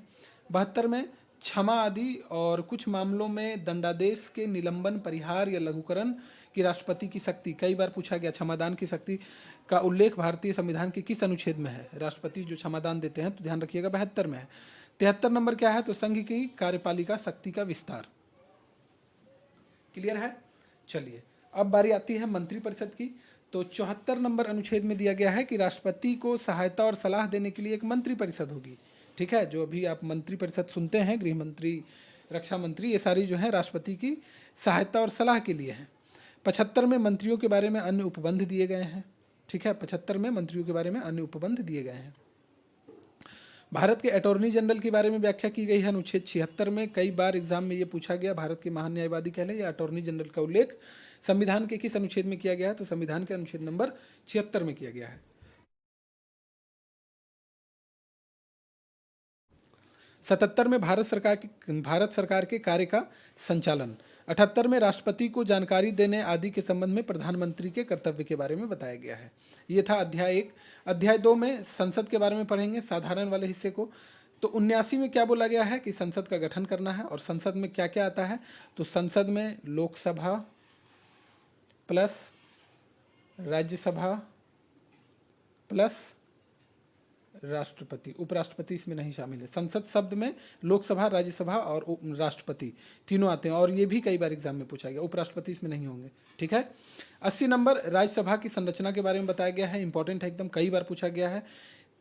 72 में क्षमा आदि और कुछ मामलों में दंडादेश के निलंबन, परिहार या लघुकरण की राष्ट्रपति की शक्ति, कई बार पूछा गया क्षमादान की शक्ति का उल्लेख भारतीय संविधान के किस अनुच्छेद में है, राष्ट्रपति जो क्षमादान देते हैं, तो ध्यान रखिएगा 72 में है। 73 नंबर क्या है, तो संघ की कार्यपालिका शक्ति का विस्तार। क्लियर है। चलिए अब बारी आती है मंत्रिपरिषद की। तो 74 नंबर अनुच्छेद में दिया गया है कि राष्ट्रपति को सहायता और सलाह देने के लिए एक मंत्रिपरिषद होगी। ठीक है। जो अभी आप मंत्रिपरिषद सुनते हैं, गृह मंत्री, रक्षा मंत्री, ये सारी जो है राष्ट्रपति की सहायता और सलाह के लिए हैं। 75 में मंत्रियों के बारे में अन्य उपबंध दिए गए हैं। ठीक है। 75 में मंत्रियों के बारे में अन्य उपबंध दिए गए हैं। भारत के अटॉर्नी जनरल के बारे में व्याख्या की गई है अनुच्छेद 76 में। कई बार एग्जाम में ये पूछा गया, भारत के महान न्यायवादी कह लें या अटॉर्नी जनरल का उल्लेख संविधान के किस अनुच्छेद में किया गया है, तो संविधान के अनुच्छेद नंबर 76 में किया गया है। 77 में भारत सरकार के कार्य का संचालन। 78 में राष्ट्रपति को जानकारी देने आदि के संबंध में प्रधानमंत्री के कर्तव्य के बारे में बताया गया है। ये था अध्याय 1। अध्याय 2 में संसद के बारे में पढ़ेंगे, साधारण वाले हिस्से को। तो 79 में क्या बोला गया है कि संसद का गठन करना है, और संसद में क्या क्या आता है, तो संसद में लोकसभा प्लस राज्यसभा प्लस राष्ट्रपति, उपराष्ट्रपति इसमें नहीं शामिल है। संसद शब्द में लोकसभा, राज्यसभा और राष्ट्रपति तीनों आते हैं, और ये भी कई बार एग्जाम में पूछा गया, उपराष्ट्रपति इसमें नहीं होंगे। ठीक है। 80 नंबर राज्यसभा की संरचना के बारे में बताया गया है, इंपॉर्टेंट है एकदम, कई बार पूछा गया है।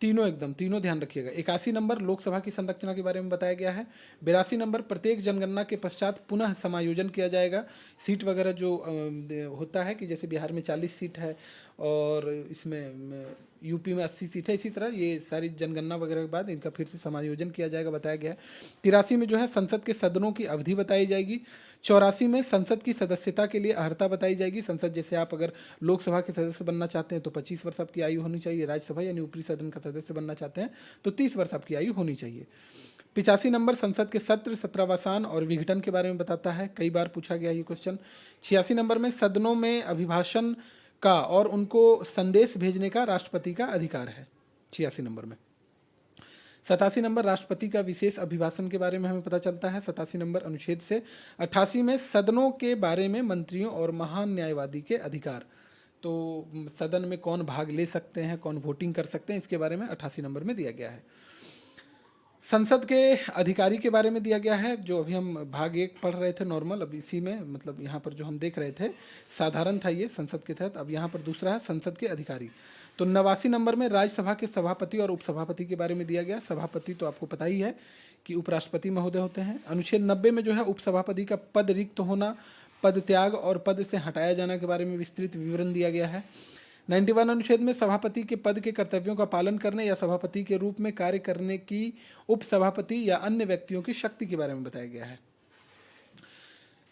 तीनों एकदम, तीनों ध्यान रखिएगा। 81 नंबर लोकसभा की संरचना के बारे में बताया गया है। 82 नंबर प्रत्येक जनगणना के पश्चात पुनः समायोजन किया जाएगा। सीट वगैरह जो होता है कि जैसे बिहार में 40 सीट है और इसमें यूपी में 80 सीट है, इसी तरह ये सारी जनगणना वगैरह के बाद इनका फिर से समायोजन किया जाएगा, बताया गया है। 83 में जो है संसद के सदनों की अवधि बताई जाएगी। 84 में संसद की सदस्यता के लिए अर्हता बताई जाएगी। संसद जैसे आप अगर लोकसभा के सदस्य बनना चाहते हैं तो 25 वर्ष आपकी आयु होनी चाहिए। राज्यसभा यानी ऊपरी सदन का सदस्य बनना चाहते हैं तो 30 वर्ष आपकी आयु होनी चाहिए। 85 नंबर संसद के सत्र, सत्रावसान और विघटन के बारे में बताता है, कई बार पूछा गया ये क्वेश्चन। 86 नंबर में सदनों में अभिभाषण का और उनको संदेश भेजने का राष्ट्रपति का अधिकार है 86 नंबर में। 87 नंबर राष्ट्रपति का विशेष अभिभाषण के बारे में हमें पता चलता है 87 नंबर अनुच्छेद से। 88 में सदनों के बारे में मंत्रियों और महान न्यायवादी के अधिकार, तो सदन में कौन भाग ले सकते हैं, कौन वोटिंग कर सकते हैं, इसके बारे में 88 नंबर में दिया गया है। संसद के अधिकारी के बारे में दिया गया है, जो अभी हम भाग 1 पढ़ रहे थे नॉर्मल, अब इसी में मतलब यहाँ पर जो हम देख रहे थे साधारण था ये संसद के तहत, अब यहाँ पर दूसरा है संसद के अधिकारी। तो 89 नंबर में राज्यसभा के सभापति और उपसभापति के बारे में दिया गया। सभापति तो आपको पता ही है कि उपराष्ट्रपति महोदय होते हैं। अनुच्छेद 90 में जो है उपसभापति का पद रिक्त होना, पद त्याग और पद से हटाया जाने के बारे में विस्तृत विवरण दिया गया है। 91 अनुच्छेद में सभापति के पद के कर्तव्यों का पालन करने या सभापति के रूप में कार्य करने की उपसभापति या अन्य व्यक्तियों की शक्ति के बारे में बताया गया है।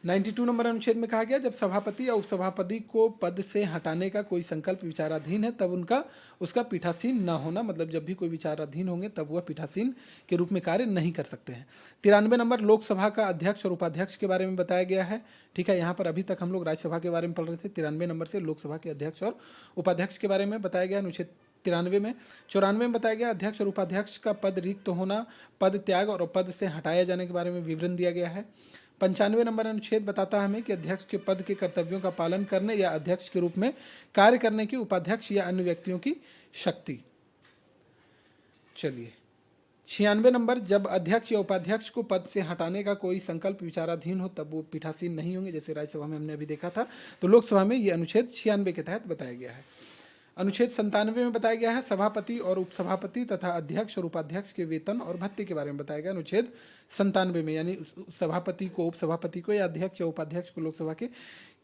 92 नंबर अनुच्छेद में कहा गया जब सभापति या उपसभापति को पद से हटाने का कोई संकल्प विचाराधीन है तब उसका पीठासीन न होना, मतलब जब भी कोई विचाराधीन होंगे तब वह पीठासीन के रूप में कार्य नहीं कर सकते हैं। 93 नंबर लोकसभा का अध्यक्ष और उपाध्यक्ष के बारे में बताया गया है। ठीक है, यहाँ पर अभी तक हम लोग राज्यसभा के बारे में पढ़ रहे थे, 93 नंबर से लोकसभा के अध्यक्ष और उपाध्यक्ष के बारे में बताया गया अनुच्छेद 93 में। 94 में बताया गया अध्यक्ष और उपाध्यक्ष का पद रिक्त होना, पद त्याग और पद से हटाए जाने के बारे में विवरण दिया गया है। 95 नंबर अनुच्छेद बताता है हमें कि अध्यक्ष के पद के कर्तव्यों का पालन करने या अध्यक्ष के रूप में कार्य करने की उपाध्यक्ष या अन्य व्यक्तियों की शक्ति। चलिए 96 नंबर जब अध्यक्ष या उपाध्यक्ष को पद से हटाने का कोई संकल्प विचाराधीन हो तब वो पीठासीन नहीं होंगे, जैसे राज्यसभा में हमने अभी देखा था, तो लोकसभा में ये अनुच्छेद 96 के तहत बताया गया है। अनुच्छेद 97 में बताया गया है सभापति और उपसभापति तथा अध्यक्ष और उपाध्यक्ष के वेतन और भत्ते के बारे में बताया गया। अनुच्छेद 97 में यानी सभापति को, उपसभापति को या अध्यक्ष या उपाध्यक्ष को लोकसभा के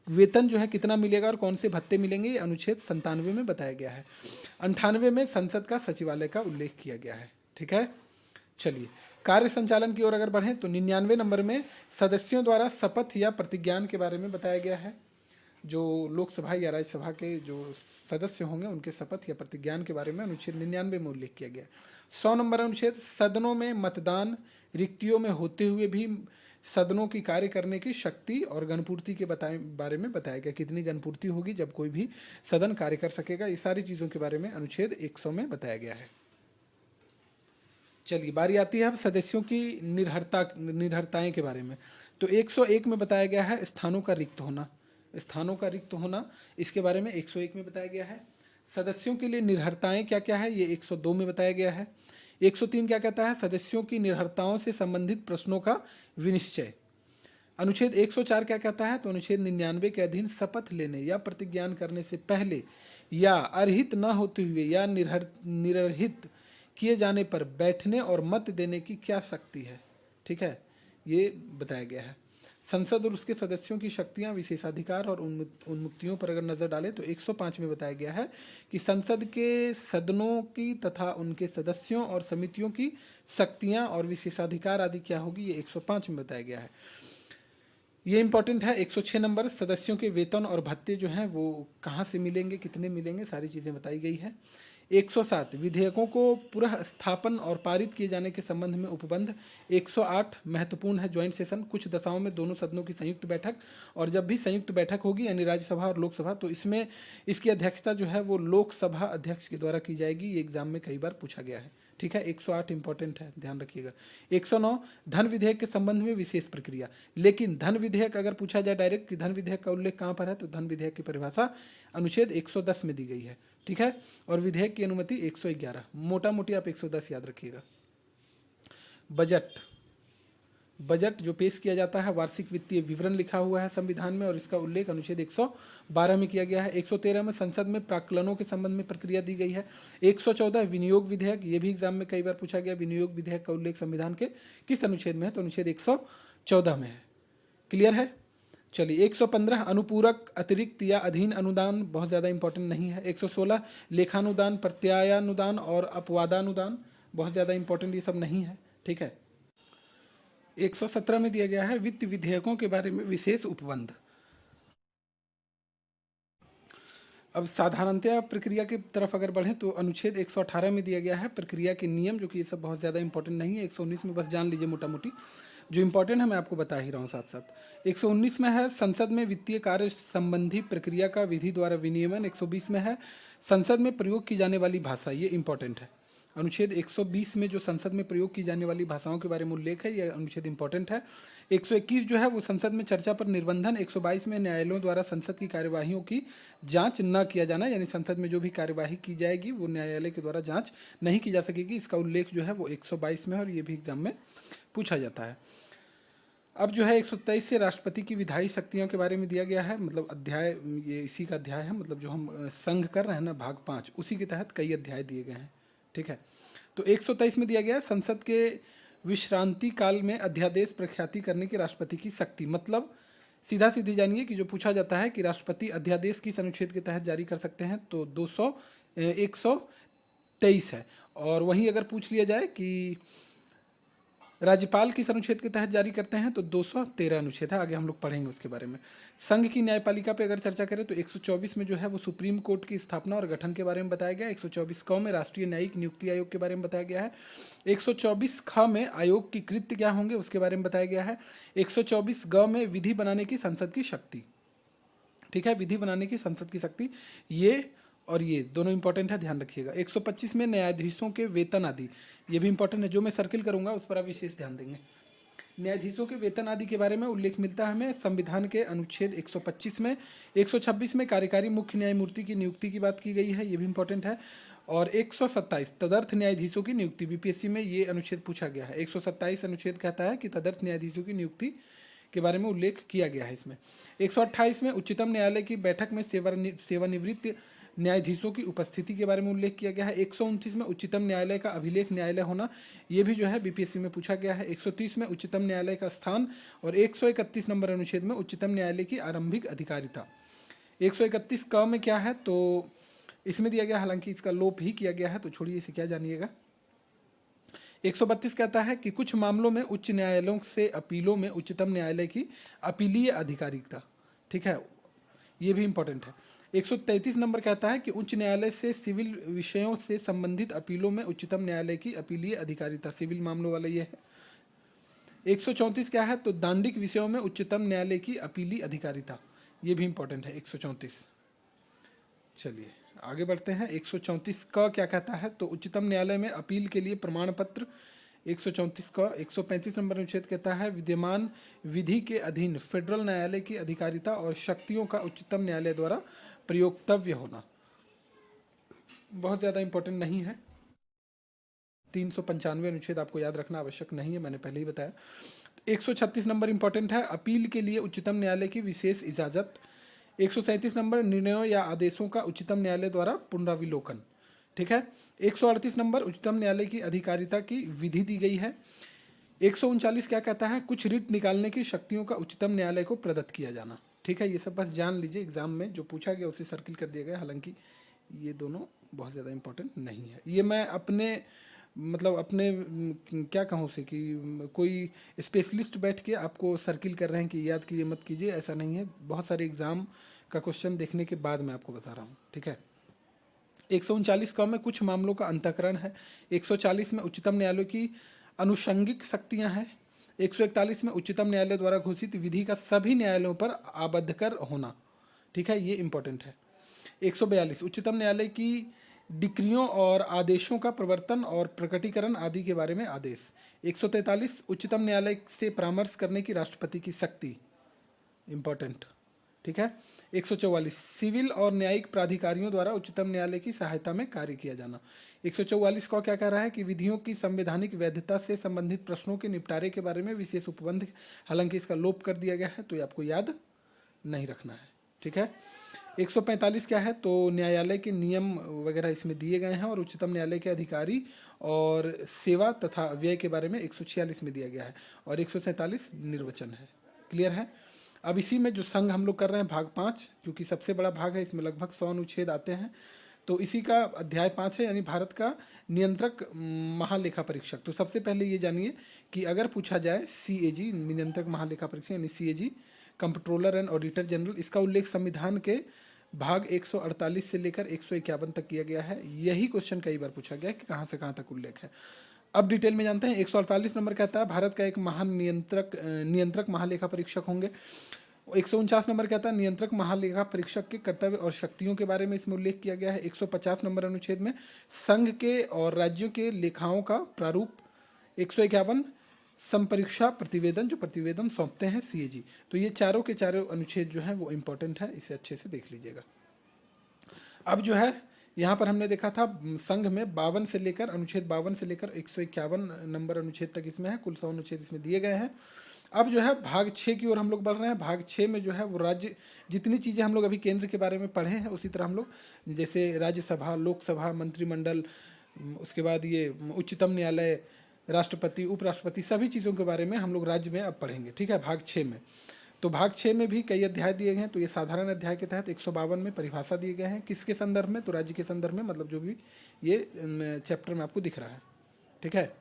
वेतन जो है कितना मिलेगा और कौन से भत्ते मिलेंगे, ये अनुच्छेद 97 में बताया गया है। 98 में संसद का सचिवालय का उल्लेख किया गया है। ठीक है, चलिए कार्य संचालन की ओर अगर बढ़ें तो 99 नंबर में सदस्यों द्वारा शपथ या प्रतिज्ञान के बारे में बताया गया है। जो लोकसभा या राज्यसभा के जो सदस्य होंगे उनके शपथ या प्रतिज्ञान के बारे में अनुच्छेद 99 में उल्लेख किया गया। 100 नंबर अनुच्छेद सदनों में मतदान रिक्तियों में होते हुए भी सदनों की कार्य करने की शक्ति और गणपूर्ति के बारे में बताया गया, कितनी गणपूर्ति होगी जब कोई भी सदन कार्य कर सकेगा, इस सारी चीज़ों के बारे में अनुच्छेद 100 में बताया गया है। चलिए बारी आती है अब सदस्यों की निर्भरताएं के बारे में। तो 101 में बताया गया है स्थानों का रिक्त होना, इसके बारे में 101 में बताया गया है। सदस्यों के लिए निर्भरताएं क्या क्या है, ये 102 में बताया गया है। 103 क्या कहता है, सदस्यों की निर्भरताओं से संबंधित प्रश्नों का विनिश्चय। अनुच्छेद 104 क्या कहता है, तो अनुच्छेद 99 के अधीन शपथ लेने या प्रतिज्ञान करने से पहले या अर्हित न होते हुए या निरर्हित किए जाने पर बैठने और मत देने की क्या शक्ति है। ठीक है, ये बताया गया है। संसद और उसके सदस्यों की शक्तियां, विशेषाधिकार और उन्मुक्तियों पर अगर नज़र डालें तो 105 में बताया गया है कि संसद के सदनों की तथा उनके सदस्यों और समितियों की शक्तियां और विशेषाधिकार आदि क्या होगी, ये 105 में बताया गया है। ये इंपॉर्टेंट है। 106 नंबर सदस्यों के वेतन और भत्ते जो हैं वो कहाँ से मिलेंगे, कितने मिलेंगे, सारी चीज़ें बताई गई है। 107 विधेयकों को पुनः स्थापन और पारित किए जाने के संबंध में उपबंध। 108 महत्वपूर्ण है ज्वाइंट सेशन, कुछ दशाओं में दोनों सदनों की संयुक्त बैठक, और जब भी संयुक्त बैठक होगी यानी राज्यसभा और लोकसभा तो इसमें इसकी अध्यक्षता जो है वो लोकसभा अध्यक्ष के द्वारा की जाएगी। ये एग्जाम में कई बार पूछा गया है। ठीक है, 108 इंपॉर्टेंट है, ध्यान रखिएगा। 109 धन विधेयक के संबंध में विशेष प्रक्रिया, लेकिन धन विधेयक अगर पूछा जाए डायरेक्ट कि धन विधेयक का उल्लेख कहाँ पर है, तो धन विधेयक की परिभाषा अनुच्छेद 110 में दी गई है। ठीक है, और विधेयक की अनुमति 111, मोटा मोटी आप 110 याद रखिएगा। बजट बजट जो पेश किया जाता है, वार्षिक वित्तीय विवरण लिखा हुआ है संविधान में और इसका उल्लेख अनुच्छेद 112 में किया गया है। 113 में संसद में प्राक्कलनों के संबंध में प्रक्रिया दी गई है। 114 विनियोग विधेयक, ये भी एग्जाम में कई बार पूछा गया, विनियोग विधेयक का उल्लेख संविधान के किस अनुच्छेद में है, तो अनुच्छेद 114 में है। क्लियर है। चलिए 115 अनुपूरक, अतिरिक्त या अधीन अनुदान, बहुत ज़्यादा इंपॉर्टेंट नहीं है। 116 लेखानुदान, प्रत्यायानुदान और अपवादानुदान, बहुत ज़्यादा इंपॉर्टेंट ये सब नहीं है। ठीक है। 117 में दिया गया है वित्त विधेयकों के बारे में विशेष उपबंध। अब साधारणतया प्रक्रिया की तरफ अगर बढ़ें तो अनुच्छेद 118 में दिया गया है प्रक्रिया के नियम, जो कि ये सब बहुत ज़्यादा इंपॉर्टेंट नहीं है। 119 में बस जान लीजिए मोटा मोटी, जो इंपॉर्टेंट है मैं आपको बता ही रहा हूँ साथ साथ। 119 में है संसद में वित्तीय कार्य संबंधी प्रक्रिया का विधि द्वारा विनियमन। 120 में है संसद में प्रयोग की जाने वाली भाषा, ये इंपॉर्टेंट है। अनुच्छेद 120 में जो संसद में प्रयोग की जाने वाली भाषाओं के बारे में उल्लेख है, यह अनुच्छेद इंपॉर्टेंट है। 121 जो है वो संसद में चर्चा पर निर्बंधन। 122 में न्यायालयों द्वारा संसद की कार्यवाहियों की जांच न किया जाना, यानी संसद में जो भी कार्यवाही की जाएगी वो न्यायालय के द्वारा जांच नहीं की जा सकेगी, इसका उल्लेख जो है वो 122 में है और ये भी एग्जाम में पूछा जाता है। अब जो है 123 से राष्ट्रपति की विधायी शक्तियों के बारे में दिया गया है, मतलब अध्याय, ये इसी का अध्याय है, मतलब जो हम संघ कर रहे हैं ना भाग 5, उसी के तहत कई अध्याय दिए गए हैं। ठीक है। तो 123 में दिया गया है संसद के विश्रांति काल में अध्यादेश प्रख्याति करने की राष्ट्रपति की शक्ति, मतलब सीधा सीधी जानिए कि जो पूछा जाता है कि राष्ट्रपति अध्यादेश किस अनुच्छेद के तहत जारी कर सकते हैं, तो 123 है। और वहीं अगर पूछ लिया जाए कि राज्यपाल किस अनुच्छेद के तहत जारी करते हैं, तो 213 अनुच्छेद है, आगे हम लोग पढ़ेंगे उसके बारे में। संघ की न्यायपालिका पे अगर चर्चा करें तो 124 में जो है वो सुप्रीम कोर्ट की स्थापना और गठन के बारे में बताया गया है। 124 क में राष्ट्रीय न्यायिक नियुक्ति आयोग के बारे में बताया गया है। 124 ख में आयोग की कृत्य क्या होंगे उसके बारे में बताया गया है। 124 ग में विधि बनाने की संसद की शक्ति। ठीक है, विधि बनाने की संसद की शक्ति, ये और ये दोनों इंपॉर्टेंट है, ध्यान रखिएगा। 125 में न्यायाधीशों के वेतन आदि, ये भी इंपॉर्टेंट है, जो मैं सर्किल करूंगा उस पर आप विशेष ध्यान देंगे। न्यायाधीशों के वेतन आदि के बारे में उल्लेख मिलता है हमें संविधान के अनुच्छेद 125 में। 126 में कार्यकारी मुख्य न्यायमूर्ति की नियुक्ति की बात की गई है, ये भी इंपॉर्टेंट है। और 127 तदर्थ न्यायाधीशों की नियुक्ति, बीपीएससी में ये अनुच्छेद पूछा गया है। 127 अनुच्छेद कहता है कि तदर्थ न्यायाधीशों की नियुक्ति के बारे में उल्लेख किया गया है इसमें। 128 में उच्चतम न्यायालय की बैठक में सेवानिवृत्त न्यायाधीशों की उपस्थिति के बारे में उल्लेख किया गया है। 129 में उच्चतम न्यायालय का अभिलेख न्यायालय होना, ये भी जो है बीपीएससी में पूछा गया है। 130 में उच्चतम न्यायालय का स्थान और 131 नंबर अनुच्छेद में उच्चतम न्यायालय की आरंभिक अधिकारिता। 131 क में क्या है, तो इसमें दिया गया, हालांकि इसका लोप ही किया गया है, तो छोड़िए इसे, क्या जानिएगा। 132 कहता है कि कुछ मामलों में उच्च न्यायालयों से अपीलों में उच्चतम न्यायालय की अपीलीय अधिकारिता। ठीक है, ये भी इंपॉर्टेंट है। 133 नंबर कहता है कि उच्च न्यायालय से सिविल विषयों से संबंधित अपीलों में उच्चतम न्यायालय की अपीलीय अधिकारिता, सिविल मामलों वाला ये है। 134 क्या है, तो दांडिक विषयों में उच्चतम न्यायालय की अपीली अधिकारिता, ये भी इंपॉर्टेंट है 134। चलिए आगे बढ़ते हैं। 134 का क्या कहता है, तो उच्चतम न्यायालय में अपील के लिए प्रमाण पत्र। 134 का 135 नंबर अनुच्छेद कहता है विद्यमान विधि के अधीन फेडरल न्यायालय की अधिकारिता और शक्तियों का उच्चतम न्यायालय द्वारा प्रयोक्तव्य होना, बहुत ज़्यादा इंपॉर्टेंट नहीं है। 395 अनुच्छेद आपको याद रखना आवश्यक नहीं है, मैंने पहले ही बताया। 136 नंबर इंपॉर्टेंट है, अपील के लिए उच्चतम न्यायालय की विशेष इजाज़त। 137 नंबर निर्णयों या आदेशों का उच्चतम न्यायालय द्वारा पुनराविलोकन। ठीक है। 138 नंबर उच्चतम न्यायालय की अधिकारिता की विधि दी गई है। 139 क्या कहता है, कुछ रिट निकालने की शक्तियों का उच्चतम न्यायालय को प्रदत्त किया जाना। ठीक है, ये सब बस जान लीजिए, एग्जाम में जो पूछा गया उसे सर्किल कर दिया गया, हालांकि ये दोनों बहुत ज़्यादा इंपॉर्टेंट नहीं है। ये मैं अपने क्या कहूँ उसे, कि कोई स्पेशलिस्ट बैठ के आपको सर्किल कर रहे हैं कि याद कीजिए मत कीजिए, ऐसा नहीं है। बहुत सारे एग्जाम का क्वेश्चन देखने के बाद मैं आपको बता रहा हूँ। ठीक है। 139 का में कुछ मामलों का अंतःकरण है। 140 में उच्चतम न्यायालय की अनुषंगिक शक्तियाँ हैं। 141 में उच्चतम न्यायालय द्वारा घोषित विधि का सभी न्यायालयों पर आबद्धकर होना। ठीक है, ये इंपॉर्टेंट है। 142 उच्चतम न्यायालय की डिक्रियों और आदेशों का प्रवर्तन और प्रकटीकरण आदि के बारे में आदेश। 143 उच्चतम न्यायालय से परामर्श करने की राष्ट्रपति की शक्ति, इंपॉर्टेंट। ठीक है। 144 सिविल और न्यायिक प्राधिकारियों द्वारा उच्चतम न्यायालय की सहायता में कार्य किया जाना। 144 को क्या कह रहा है कि विधियों की संवैधानिक वैधता से संबंधित प्रश्नों के निपटारे के बारे में विशेष उपबंध, हालांकि इसका लोप कर दिया गया है तो ये आपको याद नहीं रखना है, ठीक है। 145 क्या है, तो न्यायालय के नियम वगैरह इसमें दिए गए हैं और उच्चतम न्यायालय के अधिकारी और सेवा तथा व्यय के बारे में 146 में दिया गया है और 147 निर्वचन है। क्लियर है। अब इसी में जो संघ हम लोग कर रहे हैं भाग 5, क्योंकि सबसे बड़ा भाग है, इसमें लगभग 100 अनुच्छेद आते हैं, तो इसी का अध्याय 5 है, यानी भारत का नियंत्रक महालेखा परीक्षक। तो सबसे पहले ये जानिए कि अगर पूछा जाए CAG नियंत्रक महालेखा परीक्षक यानी CAG comptroller and auditor general, इसका उल्लेख संविधान के भाग 148 से लेकर 151 तक किया गया है। यही क्वेश्चन कई बार पूछा गया है कि कहाँ से कहाँ तक उल्लेख है। अब डिटेल में जानते हैं। 148 नंबर कहता है भारत का एक महान नियंत्रक महालेखा परीक्षक होंगे। 149 नंबर कहता है नियंत्रक महालेखा परीक्षक के कर्तव्य और शक्तियों के बारे में इसमें उल्लेख किया गया है। 150 नंबर अनुच्छेद में संघ के और राज्यों के लेखाओं का प्रारूप। 151 संपरीक्षा प्रतिवेदन, जो प्रतिवेदन सौंपते हैं CAG। तो ये चारों के चारों अनुच्छेद जो हैं वो इम्पोर्टेंट है, इसे अच्छे से देख लीजिएगा। अब जो है यहाँ पर हमने देखा था संघ में 52 से लेकर अनुच्छेद 52 से लेकर 151 नंबर अनुच्छेद तक इसमें है, कुल 100 अनुच्छेद इसमें दिए गए हैं। अब जो है भाग 6 की ओर हम लोग बढ़ रहे हैं। भाग 6 में जो है वो राज्य, जितनी चीज़ें हम लोग अभी केंद्र के बारे में पढ़े हैं उसी तरह हम लोग जैसे राज्यसभा, लोकसभा, मंत्रिमंडल, उसके बाद ये उच्चतम न्यायालय, राष्ट्रपति, उपराष्ट्रपति, सभी चीज़ों के बारे में हम लोग राज्य में अब पढ़ेंगे, ठीक है, भाग 6 में। तो भाग 6 में भी कई अध्याय दिए गए हैं। तो ये साधारण अध्याय के तहत 152 में परिभाषा दिए गए हैं, किसके संदर्भ में, तो राज्य के संदर्भ में, मतलब जो भी ये चैप्टर में आपको दिख रहा है, ठीक है।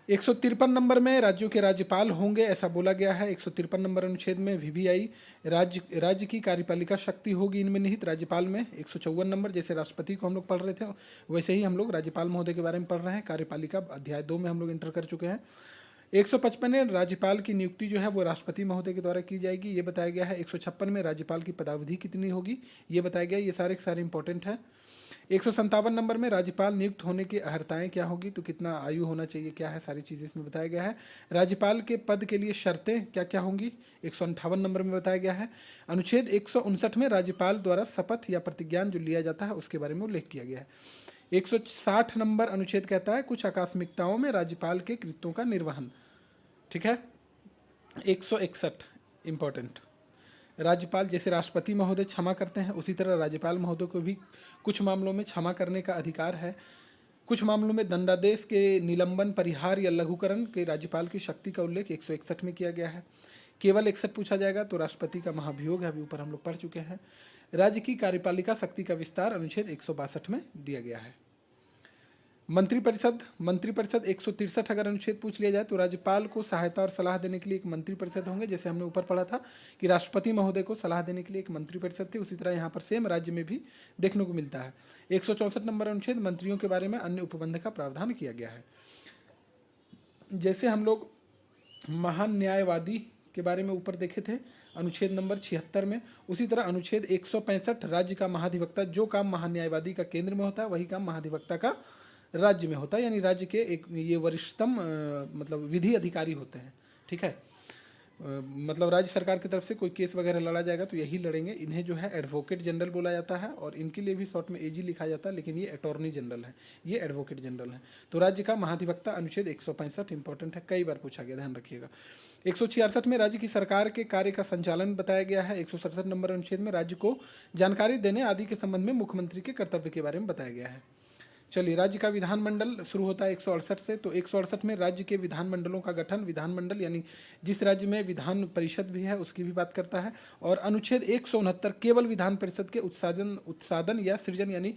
153 नंबर में राज्यों के राज्यपाल होंगे ऐसा बोला गया है। 153 नंबर अनुच्छेद में VVI राज्य की कार्यपालिका शक्ति होगी इनमें निहित राज्यपाल में। 154 नंबर, जैसे राष्ट्रपति को हम लोग पढ़ रहे थे वैसे ही हम लोग राज्यपाल महोदय के बारे में पढ़ रहे हैं। कार्यपालिका अध्याय 2 में हम लोग इंटर कर चुके हैं। 155 में राज्यपाल की नियुक्ति जो है वो राष्ट्रपति महोदय के द्वारा की जाएगी, ये बताया गया है। 156 में राज्यपाल की पदावधि कितनी होगी ये बताया गया है। ये सारे के सारे इंपॉर्टेंट है। 157 नंबर में राज्यपाल नियुक्त होने की अर्हताएं क्या होगी, तो कितना आयु होना चाहिए, क्या है, सारी चीज़ें इसमें बताया गया है। राज्यपाल के पद के लिए शर्तें क्या क्या होंगी 158 नंबर में बताया गया है। अनुच्छेद 159 में राज्यपाल द्वारा शपथ या प्रतिज्ञान जो लिया जाता है उसके बारे में उल्लेख किया गया है। 160 नंबर अनुच्छेद कहता है कुछ आकस्मिकताओं में राज्यपाल के कृत्यों का निर्वहन, ठीक है। 161 इंपॉर्टेंट, राज्यपाल जैसे राष्ट्रपति महोदय क्षमा करते हैं उसी तरह राज्यपाल महोदय को भी कुछ मामलों में क्षमा करने का अधिकार है। कुछ मामलों में दंडादेश के निलंबन, परिहार या लघुकरण के राज्यपाल की शक्ति का उल्लेख 161 में किया गया है। केवल 61 पूछा जाएगा तो राष्ट्रपति का महाभियोग है, अभी ऊपर हम लोग पढ़ चुके हैं। राज्य की कार्यपालिका शक्ति का विस्तार अनुच्छेद 162 में दिया गया है। मंत्रिपरिषद 163 अगर अनुच्छेद पूछ लिया जाए तो राज्यपाल को सहायता और सलाह देने के लिए एक मंत्रिपरिषद होंगे, जैसे हमने ऊपर पढ़ा था कि राष्ट्रपति महोदय को सलाह देने के लिए एक मंत्रिपरिषद थी, उसी तरह यहाँ पर सेम राज्य में भी देखने को मिलता है। 164 नंबर अनुच्छेद मंत्रियों के बारे में अन्य उपबंध का प्रावधान किया गया है। जैसे हम लोग महान न्यायवादी के बारे में ऊपर देखे थे अनुच्छेद नंबर 76 में, उसी तरह अनुच्छेद 165 राज्य का महाधिवक्ता, जो काम महान्यायवादी का केंद्र में होता है वही काम महाधिवक्ता का राज्य में होता है, यानी राज्य के एक ये वरिष्ठतम मतलब विधि अधिकारी होते हैं, ठीक है। मतलब राज्य सरकार की तरफ से कोई केस वगैरह लड़ा जाएगा तो यही लड़ेंगे। इन्हें जो है एडवोकेट जनरल बोला जाता है और इनके लिए भी शॉर्ट में AG लिखा जाता है, लेकिन ये अटॉर्नी जनरल है, ये एडवोकेट जनरल है। तो राज्य का महाधिवक्ता अनुच्छेद 165 इंपॉर्टेंट है, कई बार पूछा गया, ध्यान रखिएगा। 166 में राज्य की सरकार के कार्य का संचालन बताया गया है। 167 नंबर अनुच्छेद में राज्य को जानकारी देने आदि के संबंध में मुख्यमंत्री के कर्तव्य के बारे में बताया गया है। चलिए, राज्य का विधानमंडल शुरू होता है 168 से। तो 168 में राज्य के विधानमंडलों का गठन, विधानमंडल यानी जिस राज्य में विधान परिषद भी है उसकी भी बात करता है। और अनुच्छेद 169 केवल विधान परिषद के उत्सादन या सृजन, यानी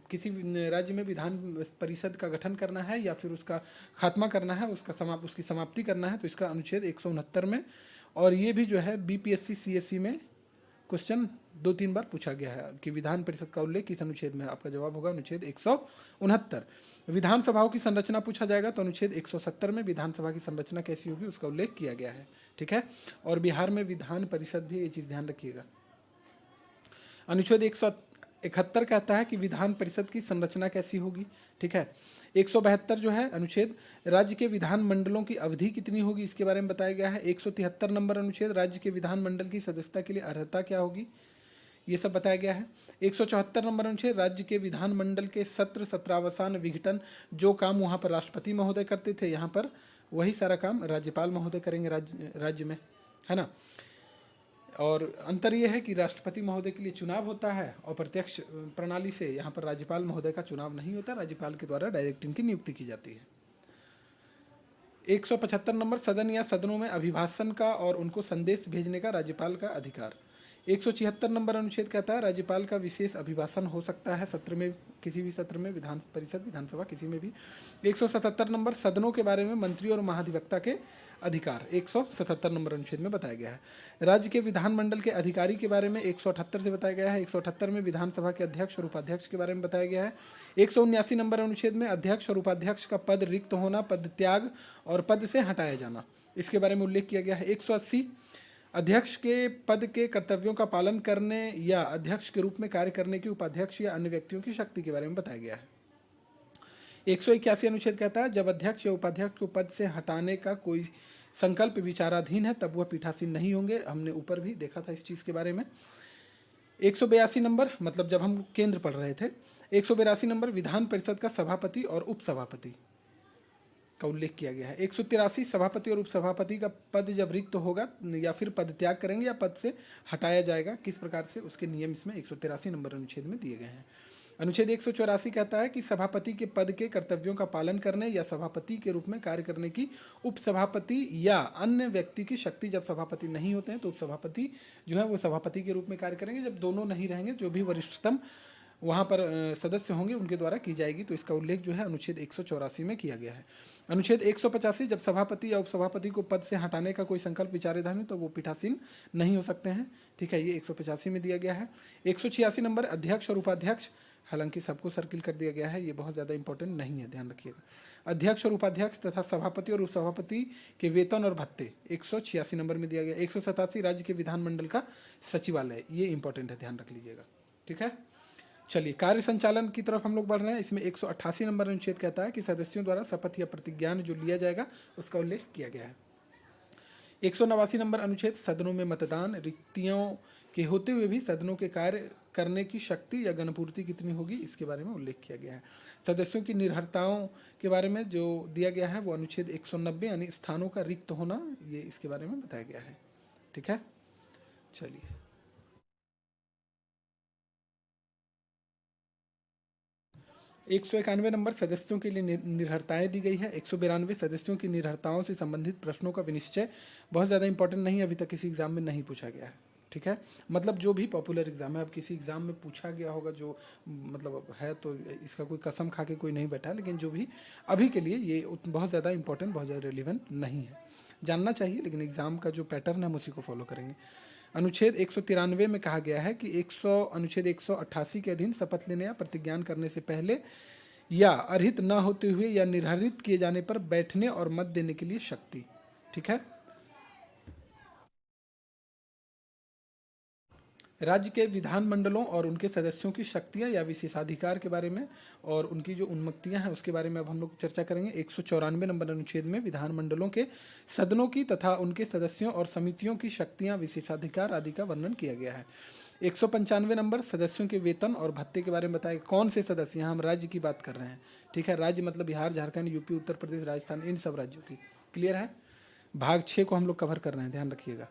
किसी राज्य में विधान परिषद का गठन करना है या फिर उसका खात्मा करना है, उसकी समाप्ति करना है, तो इसका अनुच्छेद 169 में। और ये भी जो है BPSC CSC में क्वेश्चन 2-3 बार पूछा गया है कि विधान परिषद का उल्लेख किस अनुच्छेद में है। आपका जवाब होगा अनुच्छेद 169। विधानसभाओं की संरचना पूछा जाएगा तो अनुच्छेद 170 में विधानसभा की संरचना कैसी होगी उसका उल्लेख किया गया है, ठीक है। और बिहार में विधान परिषद भी, ये चीज़ ध्यान रखिएगा। अनुच्छेद 71 कहता है कि विधान परिषद की संरचना कैसी होगी, ठीक है। 172 जो है अनुच्छेद, राज्य के विधान मंडलों की अवधि कितनी होगी, इसके बारे में बताया गया है। 173 नंबर अनुच्छेद, राज्य के विधान मंडल की सदस्यता के लिए अर्हता क्या होगी, ये सब बताया गया है। 174 नंबर अनुच्छेद, राज्य के विधान मंडल के सत्र, सत्रावसान, विघटन, जो काम वहाँ पर राष्ट्रपति महोदय करते थे, यहाँ पर वही सारा काम राज्यपाल महोदय करेंगे राज्य में, है ना। और अंतर यह है कि राष्ट्रपति महोदय के लिए चुनाव होता है और प्रत्यक्ष प्रणाली से यहाँ पर राज्यपाल महोदय का चुनाव नहीं होता, राज्यपाल के द्वारा डायरेक्ट इनकी नियुक्ति की जाती है। 175 नंबर, सदन या सदनों में अभिभाषण का और उनको संदेश भेजने का राज्यपाल का अधिकार। 176 नंबर अनुच्छेद कहता है राज्यपाल का विशेष अभिभाषण हो सकता है सत्र में, किसी भी सत्र में, विधान परिषद, विधानसभा, किसी में भी। 177 नंबर, सदनों के बारे में मंत्री और महाधिवक्ता के अधिकार 177 नंबर अनुच्छेद में बताया गया है। राज्य के विधानमंडल के अधिकारी के बारे में 178 से बताया गया है। 178 में विधानसभा के अध्यक्ष और उपाध्यक्ष के बारे में बताया गया है। 179 नंबर अनुच्छेद में अध्यक्ष और उपाध्यक्ष का पद रिक्त होना, पद त्याग और पद से हटाया जाना, इसके बारे में उल्लेख किया गया है। 180 अध्यक्ष के पद के कर्तव्यों का पालन करने या अध्यक्ष के रूप में कार्य करने की उपाध्यक्ष या अन्य व्यक्तियों की शक्ति के बारे में बताया गया है। 181 अनुच्छेद कहता है जब अध्यक्ष या उपाध्यक्ष को पद से हटाने का कोई संकल्प विचाराधीन है तब वह पीठासीन नहीं होंगे, हमने ऊपर भी देखा था इस चीज़ के बारे में। 182 नंबर, मतलब जब हम केंद्र पढ़ रहे थे, 182 नंबर, विधान परिषद का सभापति और उपसभापति का उल्लेख किया गया है। 183 सभापति और उपसभापति का पद जब रिक्त होगा या फिर पद त्याग करेंगे या पद से हटाया जाएगा, किस प्रकार से, उसके नियम इसमें 183 नंबर अनुच्छेद में दिए गए हैं। अनुच्छेद 184 कहता है कि सभापति के पद के कर्तव्यों का पालन करने या सभापति के रूप में कार्य करने की उपसभापति या अन्य व्यक्ति की शक्ति, जब सभापति नहीं होते हैं तो उपसभापति जो है वो सभापति के रूप में कार्य करेंगे, जब दोनों नहीं रहेंगे, जो भी वरिष्ठतम वहाँ पर सदस्य होंगे उनके द्वारा की जाएगी। तो इसका उल्लेख जो है अनुच्छेद 184 में किया गया है। अनुच्छेद 185, जब सभापति या उपसभापति को पद से हटाने का कोई संकल्प विचाराधीन है तो वो पीठासीन नहीं हो सकते हैं, ठीक है, ये 185 में दिया गया है। 186 नंबर, अध्यक्ष और उपाध्यक्ष, हालांकि सबको सर्किल कर दिया गया है, ये बहुत ज़्यादा इंपॉर्टेंट नहीं है, ध्यान रखिएगा। अध्यक्ष और उपाध्यक्ष तथा सभापति और उपसभापति के वेतन और भत्ते 186 नंबर में दिया गया। 187, राज्य के विधानमंडल का सचिवालय, ये इंपॉर्टेंट है, ध्यान रख लीजिएगा, ठीक है। चलिए कार्य संचालन की तरफ हम लोग बढ़ रहे हैं। इसमें 188 नंबर अनुच्छेद कहता है कि सदस्यों द्वारा शपथ या प्रतिज्ञान जो लिया जाएगा उसका उल्लेख किया गया है। 189 नंबर अनुच्छेद, सदनों में मतदान, रिक्तियों के होते हुए भी सदनों के कार्य करने की शक्ति या गणपूर्ति कितनी होगी, इसके बारे में उल्लेख किया गया है। सदस्यों की निर्भरताओं के बारे में जो दिया गया है वो अनुच्छेद 190 यानी स्थानों का रिक्त होना, ये इसके बारे में बताया गया है, ठीक है। चलिए 191 नंबर, सदस्यों के लिए निर्भरताएं दी गई है। 192 सदस्यों की निर्भरताओं से संबंधित प्रश्नों का विनिश्चय, बहुत ज़्यादा इंपॉर्टेंट नहीं है, अभी तक किसी एग्जाम में नहीं पूछा गया है, ठीक है। मतलब जो भी पॉपुलर एग्जाम है, अब किसी एग्जाम में पूछा गया होगा जो मतलब है, तो इसका कोई कसम खा के कोई नहीं बैठा, लेकिन जो भी अभी के लिए ये बहुत ज़्यादा इंपॉर्टेंट, बहुत ज़्यादा रिलेवेंट नहीं है, जानना चाहिए, लेकिन एग्जाम का जो पैटर्न है हम उसी को फॉलो करेंगे। अनुच्छेद 193 में कहा गया है कि अनुच्छेद 188 के अधीन शपथ लेने या प्रतिज्ञान करने से पहले या अर्हित न होते हुए या निर्धारित किए जाने पर बैठने और मत देने के लिए शक्ति, ठीक है। राज्य के विधानमंडलों और उनके सदस्यों की शक्तियां या विशेषाधिकार के बारे में और उनकी जो उन्मुक्तियां हैं उसके बारे में अब हम लोग चर्चा करेंगे। 194 नंबर अनुच्छेद में विधानमंडलों के सदनों की तथा उनके सदस्यों और समितियों की शक्तियां, विशेषाधिकार आदि का वर्णन किया गया है। 195 नंबर, सदस्यों के वेतन और भत्ते के बारे में बताया। कौन से सदस्य, यहाँ हम राज्य की बात कर रहे हैं, ठीक है। राज्य मतलब बिहार, झारखंड, यूपी, उत्तर प्रदेश, राजस्थान, इन सब राज्यों की, क्लियर है। भाग 6 को हम लोग कवर कर रहे हैं, ध्यान रखिएगा।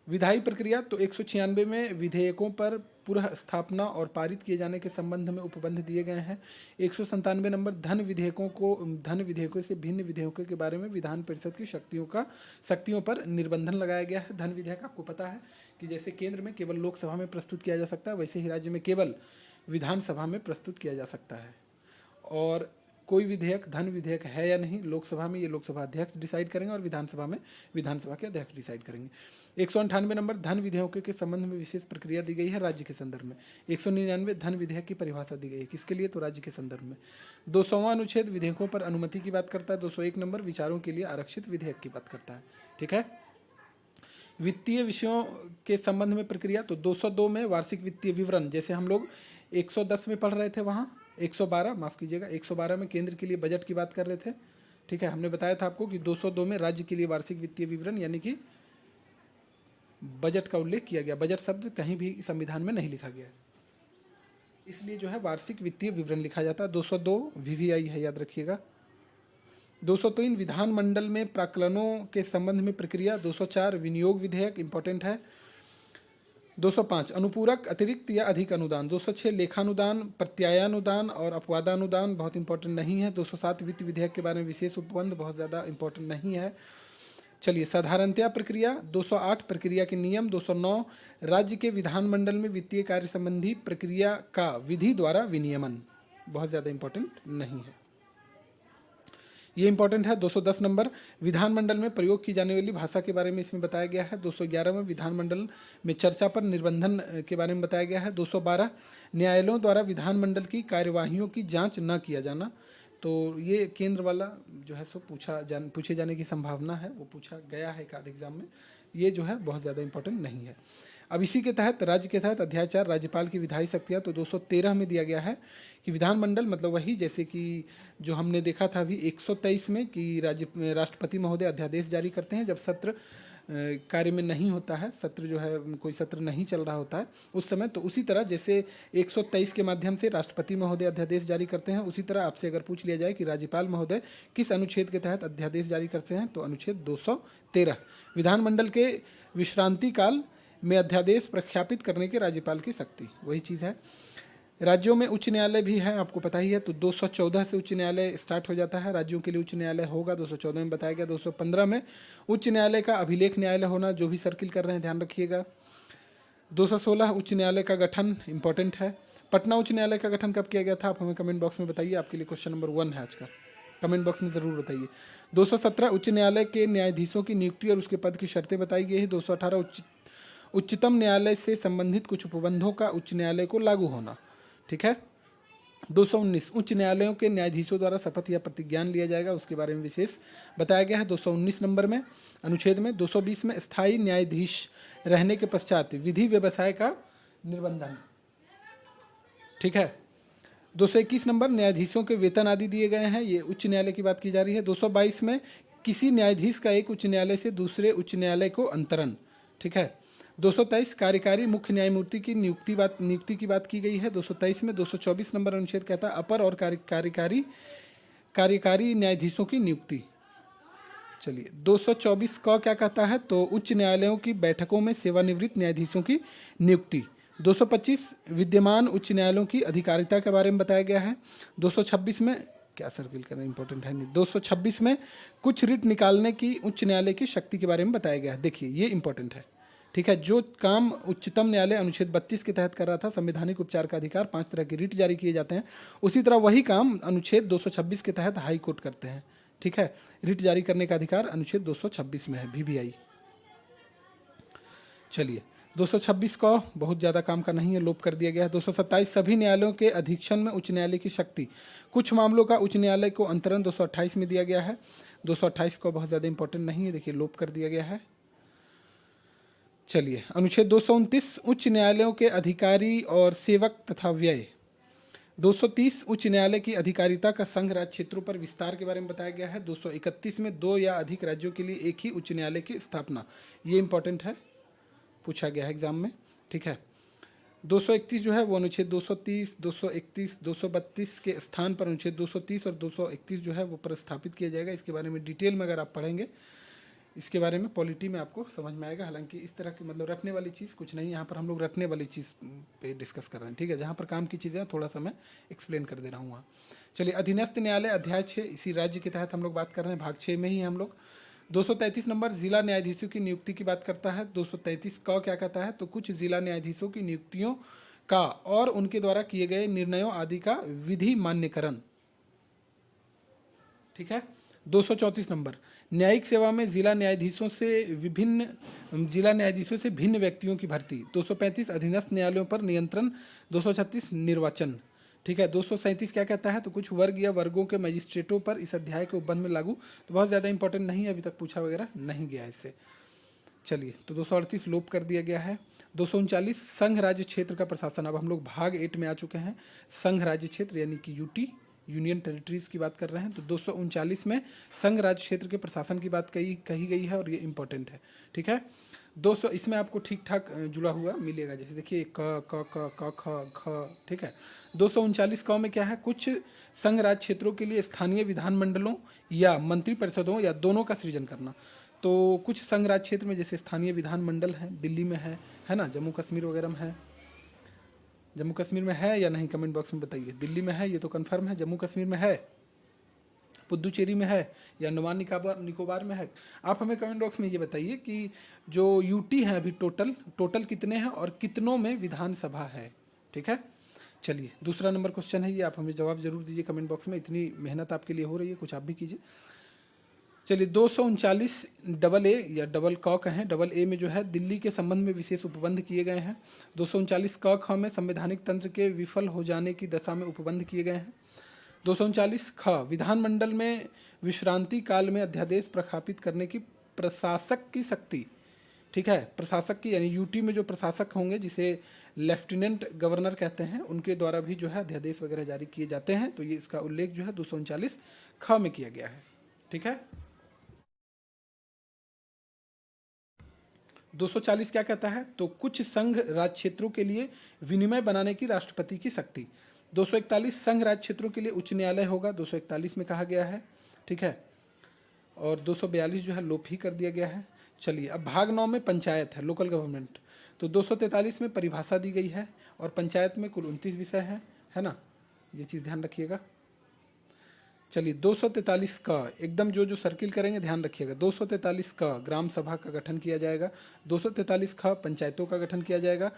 विधायी प्रक्रिया, तो 196 में विधेयकों पर पुनः स्थापना और पारित किए जाने के संबंध में उपबंध दिए गए हैं। 197 नंबर, धन विधेयकों से भिन्न विधेयकों के बारे में विधान परिषद की शक्तियों पर निर्बंधन लगाया गया है। धन विधेयक आपको पता है कि जैसे केंद्र में केवल लोकसभा में प्रस्तुत किया जा सकता है, वैसे ही राज्य में केवल विधानसभा में प्रस्तुत किया जा सकता है। और कोई विधेयक धन विधेयक है या नहीं, लोकसभा में ये लोकसभा अध्यक्ष डिसाइड करेंगे और विधानसभा में विधानसभा के अध्यक्ष डिसाइड करेंगे। 198 नंबर, धन विधेयकों के संबंध में विशेष प्रक्रिया दी गई है राज्य के संदर्भ में। 199 धन विधेयक की परिभाषा दी गई है, किसके लिए, तो राज्य के संदर्भ में। 200वां अनुच्छेद विधेयकों पर अनुमति की बात करता है। 201 नंबर, विचारों के लिए आरक्षित विधेयक की बात करता है, ठीक है। वित्तीय विषयों के संबंध में प्रक्रिया, तो 202 में वार्षिक वित्तीय विवरण, जैसे हम लोग 110 में पढ़ रहे थे, वहाँ 112 माफ़ कीजिएगा 112 में केंद्र के लिए बजट की बात कर रहे थे। ठीक है, हमने बताया था आपको कि 202 में राज्य के लिए वार्षिक वित्तीय विवरण यानी कि बजट का उल्लेख किया गया। बजट शब्द कहीं भी संविधान में नहीं लिखा गया, इसलिए जो है वार्षिक वित्तीय विवरण लिखा जाता है। 202 वीवीआई है, याद रखिएगा। 203 विधानमंडल में प्राक्कलनों के संबंध में प्रक्रिया। 204 विनियोग विधेयक, इंपॉर्टेंट है। 205 अनुपूरक अतिरिक्त या अधिक अनुदान। 206 लेखानुदान, प्रत्यायानुदान और अपवादानुदान, बहुत इंपॉर्टेंट नहीं है। 207 वित्त विधेयक के बारे में विशेष उपबंध, बहुत ज़्यादा इंपॉर्टेंट नहीं है। चलिए, साधारणतया प्रक्रिया। 208 प्रक्रिया के नियम। 209 राज्य के विधानमंडल में वित्तीय कार्य संबंधी प्रक्रिया का विधि द्वारा विनियमन, बहुत ज़्यादा इंपॉर्टेंट नहीं है। ये इंपॉर्टेंट है। 210 नंबर विधानमंडल में प्रयोग की जाने वाली भाषा के बारे में इसमें बताया गया है। 211 में विधानमंडल में चर्चा पर निर्बंधन के बारे में बताया गया है। 212 न्यायालयों द्वारा विधानमंडल की कार्यवाहियों की जांच न किया जाना, तो ये केंद्र वाला जो है सो पूछे जाने की संभावना है, वो पूछा गया है एक आध एग्जाम में, ये जो है बहुत ज़्यादा इंपॉर्टेंट नहीं है। अब इसी के तहत राज्य के तहत अध्याय 4 राज्यपाल की विधायी शक्तियाँ, तो 213 में दिया गया है कि विधानमंडल मतलब वही जैसे कि जो हमने देखा था अभी 123 में कि राष्ट्रपति महोदय अध्यादेश जारी करते हैं जब सत्र कार्य में नहीं होता है, सत्र जो है कोई सत्र नहीं चल रहा होता है उस समय, तो उसी तरह जैसे 123 के माध्यम से राष्ट्रपति महोदय अध्यादेश जारी करते हैं, उसी तरह आपसे अगर पूछ लिया जाए कि राज्यपाल महोदय किस अनुच्छेद के तहत अध्यादेश जारी करते हैं, तो अनुच्छेद 213। विधानमंडल के विश्रांति काल में अध्यादेश प्रख्यापित करने के राज्यपाल की शक्ति, वही चीज़ है। राज्यों में उच्च न्यायालय भी है, आपको पता ही है, तो 214 से उच्च न्यायालय स्टार्ट हो जाता है, राज्यों के लिए उच्च न्यायालय होगा, 214 में बताया गया। 215 में उच्च न्यायालय का अभिलेख न्यायालय होना, जो भी सर्किल कर रहे हैं ध्यान रखिएगा। 216 उच्च न्यायालय का गठन, इंपॉर्टेंट है। पटना उच्च न्यायालय का गठन कब किया गया था, आप हमें कमेंट बॉक्स में बताइए, आपके लिए क्वेश्चन नंबर 1 है आज का, कमेंट बॉक्स में ज़रूर बताइए। 217 उच्च न्यायालय के न्यायाधीशों की नियुक्ति और उसके पद की शर्तें बताई गई है। 218 उच्चतम न्यायालय से संबंधित कुछ उपबंधों का उच्च न्यायालय को लागू होना, ठीक है। 219 उच्च न्यायालयों के न्यायाधीशों द्वारा शपथ या प्रतिज्ञान लिया जाएगा, उसके बारे में विशेष बताया गया है 219 नंबर में अनुच्छेद में। 220 में स्थायी न्यायाधीश रहने के पश्चात विधि व्यवसाय का निर्बंधन, ठीक है। 221 नंबर न्यायाधीशों के वेतन आदि दिए गए हैं, ये उच्च न्यायालय की बात की जा रही है। 222 में किसी न्यायाधीश का एक उच्च न्यायालय से दूसरे उच्च न्यायालय को अंतरण, ठीक है। 223 कार्यकारी मुख्य न्यायमूर्ति की नियुक्ति की बात की गई है 223 में। 224 नंबर अनुच्छेद कहता है अपर और कार्यकारी न्यायाधीशों की नियुक्ति। चलिए 224 का क्या कहता है, तो उच्च न्यायालयों की बैठकों में सेवानिवृत्त न्यायाधीशों की नियुक्ति। 225 विद्यमान उच्च न्यायालयों की अधिकारिता के बारे में बताया गया है। 226 में क्या सर्किल करना इंपॉर्टेंट है नहीं, 226 में कुछ रिट निकालने की उच्च न्यायालय की शक्ति के बारे में बताया गया है। देखिए ये इंपॉर्टेंट है, ठीक है। जो काम उच्चतम न्यायालय अनुच्छेद 32 के तहत कर रहा था, संवैधानिक उपचार का अधिकार, 5 तरह की रिट जारी किए जाते हैं, उसी तरह वही काम अनुच्छेद 226 के तहत हाई कोर्ट करते हैं, ठीक है। रिट जारी करने का अधिकार अनुच्छेद 226 में है, वीवीआई। चलिए 226 का बहुत ज़्यादा काम का नहीं है, लोप कर दिया गया है। 227 सभी न्यायालयों के अधीक्षण में उच्च न्यायालय की शक्ति, कुछ मामलों का उच्च न्यायालय को अंतरण 228 में दिया गया है। 228 को बहुत ज़्यादा इंपॉर्टेंट नहीं है, देखिए लोप कर दिया गया है। चलिए अनुच्छेद 229 उच्च न्यायालयों के अधिकारी और सेवक तथा व्यय। 230 उच्च न्यायालय की अधिकारिता का संघ राज्य क्षेत्रों पर विस्तार के बारे में बताया गया है। 231 में 2 या अधिक राज्यों के लिए एक ही उच्च न्यायालय की स्थापना, ये इंपॉर्टेंट है, पूछा गया है एग्जाम में, ठीक है। 231 जो है वो अनुच्छेद 230, 231, 232 के स्थान पर अनुच्छेद 230 और 231 जो है वो प्रस्थापित किया जाएगा। इसके बारे में डिटेल में अगर आप पढ़ेंगे, इसके बारे में पॉलिटी में आपको समझ में आएगा। हालांकि इस तरह की मतलब रटने वाली चीज़ कुछ नहीं, यहाँ पर हम लोग रटने वाली चीज़ पे डिस्कस कर रहे हैं, ठीक है। जहाँ पर काम की चीज़ें थोड़ा सा मैं एक्सप्लेन कर दे रहा हूँ वहाँ। चलिए अधीनस्थ न्यायालय अध्याय 6, इसी राज्य के तहत हम लोग बात कर रहे हैं, भाग 6 में ही हम लोग। 233 नंबर जिला न्यायाधीशों की नियुक्ति की बात करता है। 233 का क्या कहता है, तो कुछ जिला न्यायाधीशों की नियुक्तियों का और उनके द्वारा किए गए निर्णयों आदि का विधि मान्यकरण, ठीक है। 234 नंबर न्यायिक सेवा में जिला न्यायाधीशों से भिन्न व्यक्तियों की भर्ती। 235 अधीनस्थ न्यायालयों पर नियंत्रण। 236 निर्वाचन, ठीक है। 237 क्या कहता है, तो कुछ वर्ग या वर्गों के मजिस्ट्रेटों पर इस अध्याय के उपबंध में लागू, तो बहुत ज़्यादा इंपॉर्टेंट नहीं है, अभी तक पूछा वगैरह नहीं गया इससे। चलिए, तो 238 लोप कर दिया गया है। 239 संघ राज्य क्षेत्र का प्रशासन। अब हम लोग भाग 8 में आ चुके हैं। संघ राज्य क्षेत्र यानी कि यूटी, यूनियन टेरिटरीज की बात कर रहे हैं। तो 239 में संघ राज्य क्षेत्र के प्रशासन की बात कही गई है और ये इंपॉर्टेंट है। ठीक है, 200 इसमें आपको ठीक ठाक जुड़ा हुआ मिलेगा। जैसे देखिए क क क क ख ख, ठीक है। 239 क में क्या है, कुछ संघ राज्य क्षेत्रों के लिए स्थानीय विधानमंडलों या मंत्रि परिषदों या दोनों का सृजन करना। तो कुछ संघ राज्य क्षेत्र में जैसे स्थानीय विधानमंडल है, दिल्ली में है ना, जम्मू कश्मीर वगैरह में है। जम्मू कश्मीर में है या नहीं, कमेंट बॉक्स में बताइए। दिल्ली में है, ये तो कंफर्म है। जम्मू कश्मीर में है, पुदुचेरी में है या अंडमान निकोबार में है। आप हमें कमेंट बॉक्स में ये बताइए कि जो यूटी है अभी टोटल कितने हैं और कितनों में विधानसभा है। ठीक है, चलिए दूसरा नंबर क्वेश्चन है ये, आप हमें जवाब जरूर दीजिए कमेंट बॉक्स में। इतनी मेहनत आपके लिए हो रही है, कुछ आप भी कीजिए। चलिए 239 डबल ए या डबल क कहें, डबल ए में जो है दिल्ली के संबंध में विशेष उपबंध किए गए हैं। 239 क ख में संवैधानिक तंत्र के विफल हो जाने की दशा में उपबंध किए गए हैं। 239 ख विधानमंडल में विश्रांति काल में अध्यादेश प्रखापित करने की प्रशासक की शक्ति। ठीक है, प्रशासक की यानी यूटी में जो प्रशासक होंगे जिसे लेफ्टिनेंट गवर्नर कहते हैं, उनके द्वारा भी जो है अध्यादेश वगैरह जारी किए जाते हैं। तो ये इसका उल्लेख जो है 239 ख में किया गया है। ठीक है, 240 क्या कहता है, तो कुछ संघ राज्य क्षेत्रों के लिए विनिमय बनाने की राष्ट्रपति की शक्ति। 241 संघ राज्य क्षेत्रों के लिए उच्च न्यायालय होगा, 241 में कहा गया है। ठीक है, और 242 जो है लोप ही कर दिया गया है। चलिए अब भाग 9 में पंचायत है, लोकल गवर्नमेंट। तो 243 में परिभाषा दी गई है और पंचायत में कुल 29 विषय हैं, है ना, ये चीज़ ध्यान रखिएगा। चलिए 243 का एकदम जो सर्किल करेंगे ध्यान रखिएगा। 243 का ग्राम सभा का गठन किया जाएगा। 243 का पंचायतों का गठन किया जाएगा।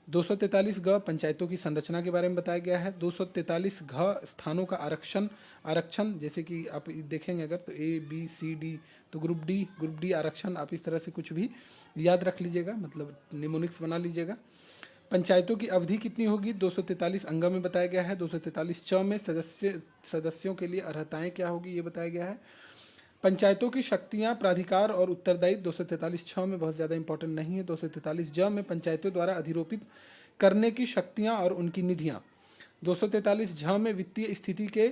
243 ग पंचायतों की संरचना के बारे में बताया गया है। 243 घ स्थानों का आरक्षण जैसे कि आप देखेंगे अगर तो A B C D, तो ग्रुप डी आरक्षण, आप इस तरह से कुछ भी याद रख लीजिएगा, मतलब निमोनिक्स बना लीजिएगा। पंचायतों की अवधि कितनी होगी, 243 अंग में बताया गया है। 243 च में सदस्यों के लिए अर्हताएं क्या होगी ये बताया गया है। पंचायतों की शक्तियां, प्राधिकार और उत्तरदायित्व 243 छ में बहुत ज़्यादा इंपॉर्टेंट नहीं है। 243 ज में पंचायतों द्वारा अधिरोपित करने की शक्तियां और उनकी निधियां। 243 झ में वित्तीय स्थिति के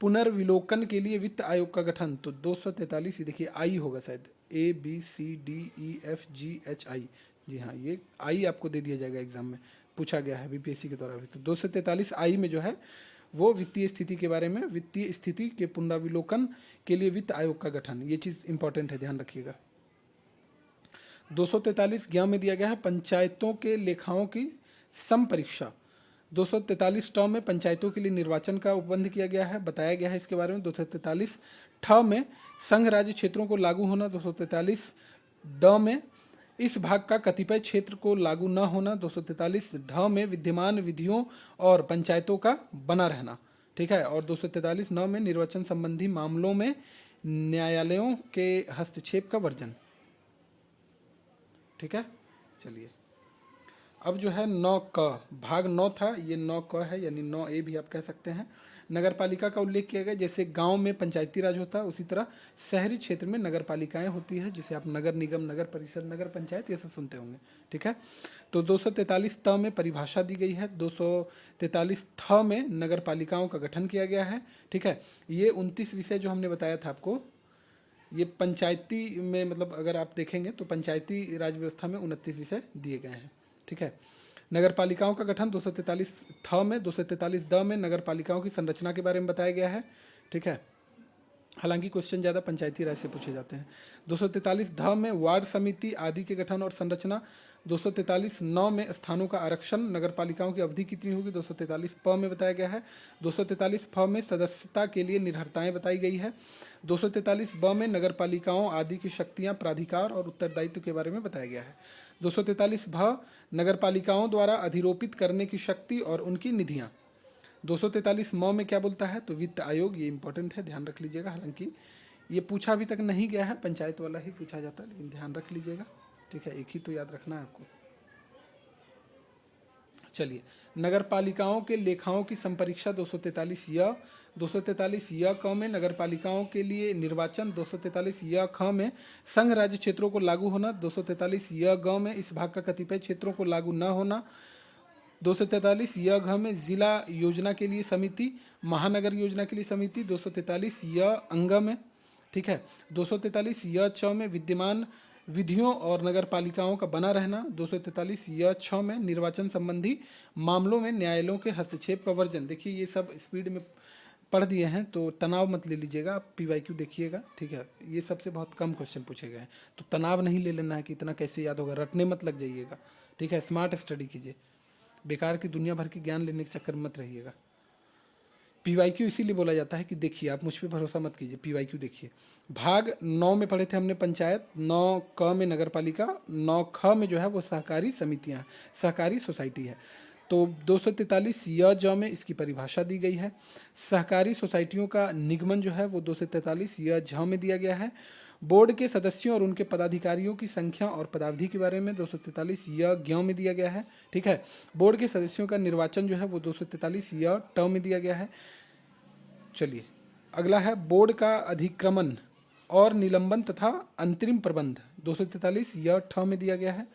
पुनर्विलोकन के लिए वित्त आयोग का गठन। तो 243 देखिए आई होगा शायद, ABCDEFGHI, जी हाँ, ये आई आपको दे दिया जाएगा एग्जाम में, पूछा गया है बीपीएससी के द्वारा भी। तो 243 आई में जो है वो वित्तीय स्थिति के बारे में, वित्तीय स्थिति के पुनराविलोकन के लिए वित्त आयोग का गठन, ये चीज़ इंपॉर्टेंट है, ध्यान रखिएगा। 243 ज्ञ में दिया गया है पंचायतों के लेखाओं की समपरीक्षा। 243 ट में पंचायतों के लिए निर्वाचन का उपबंध किया गया है, बताया गया है इसके बारे में। 243 ठ में संघ राज्य क्षेत्रों को लागू होना। 243 ड में इस भाग का कतिपय क्षेत्र को लागू न होना। 243 ढ में विद्यमान विधियों और पंचायतों का बना रहना। ठीक है, और 243 न में निर्वाचन संबंधी मामलों में न्यायालयों के हस्तक्षेप का वर्जन। ठीक है, चलिए अब जो है 9 क भाग 9 था, ये 9 क है यानी 9 ए भी आप कह सकते हैं। नगर पालिका का उल्लेख किया गया, जैसे गांव में पंचायती राज होता है उसी तरह शहरी क्षेत्र में नगर पालिकाएं होती है, जिसे आप नगर निगम, नगर परिषद, नगर पंचायत ये सब सुनते होंगे। ठीक है, तो 243 त में परिभाषा दी गई है। 243 थ में नगर पालिकाओं का गठन किया गया है। ठीक है, ये 29 विषय जो हमने बताया था आपको, ये पंचायती में, मतलब अगर आप देखेंगे तो पंचायती राज व्यवस्था में 29 विषय दिए गए हैं। ठीक है, नगर पालिकाओं का गठन 243 थ में। 243 द में नगर पालिकाओं की संरचना के बारे में बताया गया है। ठीक है, हालांकि क्वेश्चन ज़्यादा पंचायती राज से पूछे जाते हैं। 243 ध में वार्ड समिति आदि के गठन और संरचना। 243 9 में स्थानों का आरक्षण। नगर पालिकाओं की अवधि कितनी होगी, 243 प में बताया गया है। 243 फ में सदस्यता के लिए निर्भरताएं बताई गई है। 243 ब में नगर पालिकाओं आदि की शक्तियां, प्राधिकार और उत्तरदायित्व के बारे में बताया गया है। 243 भ नगर पालिकाओं द्वारा अधिरोपित करने की शक्ति और उनकी निधियां। 243 म में क्या बोलता है, तो वित्त आयोग, ये इंपॉर्टेंट है, ध्यान रख लीजिएगा। हालांकि ये पूछा अभी तक नहीं गया है, पंचायत वाला ही पूछा जाता है, लेकिन ध्यान रख लीजिएगा। ठीक है, एक ही तो याद रखना है आपको। चलिए, नगर पालिकाओं के लेखाओं की संपरीक्षा 243 य, 243 य क में नगर पालिकाओं के लिए निर्वाचन, 243 य ख में संघ राज्य क्षेत्रों को लागू होना, 243 य ग में इस भाग का कतिपय क्षेत्रों को लागू न होना, 243 य घ में जिला योजना के लिए समिति, महानगर योजना के लिए समिति, 243 य अंग में, ठीक है, 243 य च में विद्यमान विधियों और नगर पालिकाओं का बना रहना, 243 य छ में निर्वाचन संबंधी मामलों में न्यायालयों के हस्तक्षेप का वर्जन। देखिए ये सब स्पीड में पढ़ दिए हैं तो तनाव मत ले लीजिएगा, आप PYQ देखिएगा, ठीक है, ये सबसे बहुत कम क्वेश्चन पूछे गए हैं तो तनाव नहीं ले लेना है कि इतना कैसे याद होगा, रटने मत लग जाइएगा, ठीक है, स्मार्ट स्टडी कीजिए, बेकार की दुनिया भर की ज्ञान लेने के चक्कर में मत रहिएगा। PYQ इसीलिए बोला जाता है कि देखिए, आप मुझ पर भरोसा मत कीजिए, PYQ देखिए। भाग 9 में पढ़े थे हमने पंचायत, 9 क में नगर पालिका, 9 ख में जो है वो सहकारी समितियाँ, सहकारी सोसाइटी है। तो 243 य ज में इसकी परिभाषा दी गई है। सहकारी सोसाइटियों का निगमन जो है वो 243 य झ में दिया गया है। बोर्ड के सदस्यों और उनके पदाधिकारियों की संख्या और पदावधि के बारे में 243 य ज्ञ में दिया गया है, ठीक है। बोर्ड के सदस्यों का निर्वाचन जो है वो 243 य ट में दिया गया है। चलिए, अगला है बोर्ड का अधिक्रमण और निलंबन तथा अंतरिम प्रबंध, 243 य ठ में दिया गया है।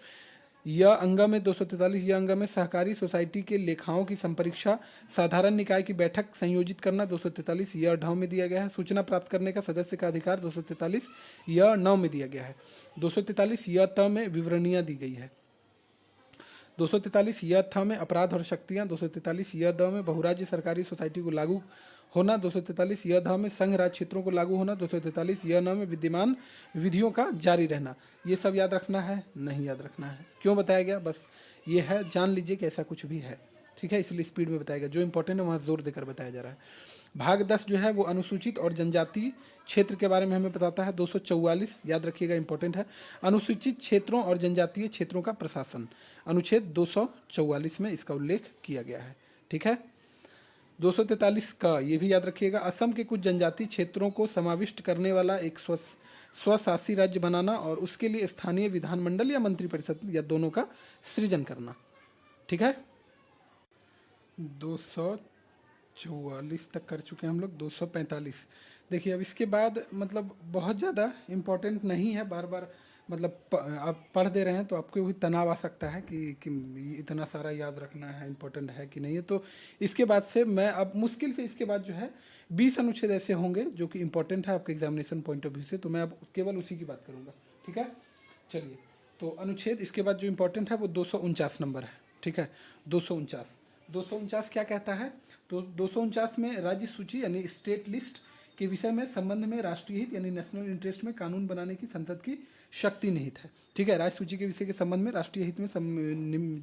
यह अंग में 243 यह अंग में सहकारी सोसाइटी के लेखाओं की संपरीक्षा, साधारण निकाय की बैठक संयोजित करना 243 यह ढ में दिया गया है। सूचना प्राप्त करने का सदस्य का अधिकार 243 यह 9 में दिया गया है। 243 यह त में विवरणियाँ दी गई है। 243 यह थ में अपराध और शक्तियाँ, 243 यह द में बहुराज्य सरकारी सोसाइटी को लागू होना, 243 यह ध में संघ राज्य क्षेत्रों को लागू होना, 243 यह न में विद्यमान विधियों का जारी रहना। ये सब याद रखना है? नहीं याद रखना है। क्यों बताया गया? बस ये है, जान लीजिए कि ऐसा कुछ भी है, ठीक है, इसलिए स्पीड में बताया गया। जो इंपॉर्टेंट है वहाँ जोर देकर बताया जा रहा है। भाग 10 जो है वो अनुसूचित और जनजातीय क्षेत्र के बारे में हमें बताता है। 244 याद रखिएगा, इंपॉर्टेंट है। अनुसूचित क्षेत्रों और जनजातीय क्षेत्रों का प्रशासन, अनुच्छेद 244 में इसका उल्लेख किया गया है, ठीक है। 243 का ये भी याद रखिएगा, असम के कुछ जनजातीय क्षेत्रों को समाविष्ट करने वाला एक स्वशासी राज्य बनाना और उसके लिए स्थानीय विधानमंडल या मंत्रिपरिषद या दोनों का सृजन करना, ठीक है। 244 तक कर चुके हैं हम लोग। 245 देखिए, अब इसके बाद मतलब बहुत ज़्यादा इम्पोर्टेंट नहीं है, बार बार मतलब आप पढ़ दे रहे हैं तो आपको भी तनाव आ सकता है कि इतना सारा याद रखना है, इम्पोर्टेंट है कि नहीं है। तो इसके बाद से मैं अब मुश्किल से इसके बाद जो है 20 अनुच्छेद ऐसे होंगे जो कि इम्पोर्टेंट है आपके एग्जामिनेशन पॉइंट ऑफ व्यू से, तो मैं अब केवल उसी की बात करूँगा, ठीक है। चलिए, तो अनुच्छेद इसके बाद जो इम्पोर्टेंट है वो 249 नंबर है, ठीक है। 249 क्या कहता है? तो 249 में राज्य सूची यानी स्टेट लिस्ट के विषय में संबंध में राष्ट्रीय हित यानी नेशनल इंटरेस्ट में कानून बनाने की संसद की शक्ति निहित है, ठीक है। राज्य सूची के विषय के संबंध में राष्ट्रीय हित में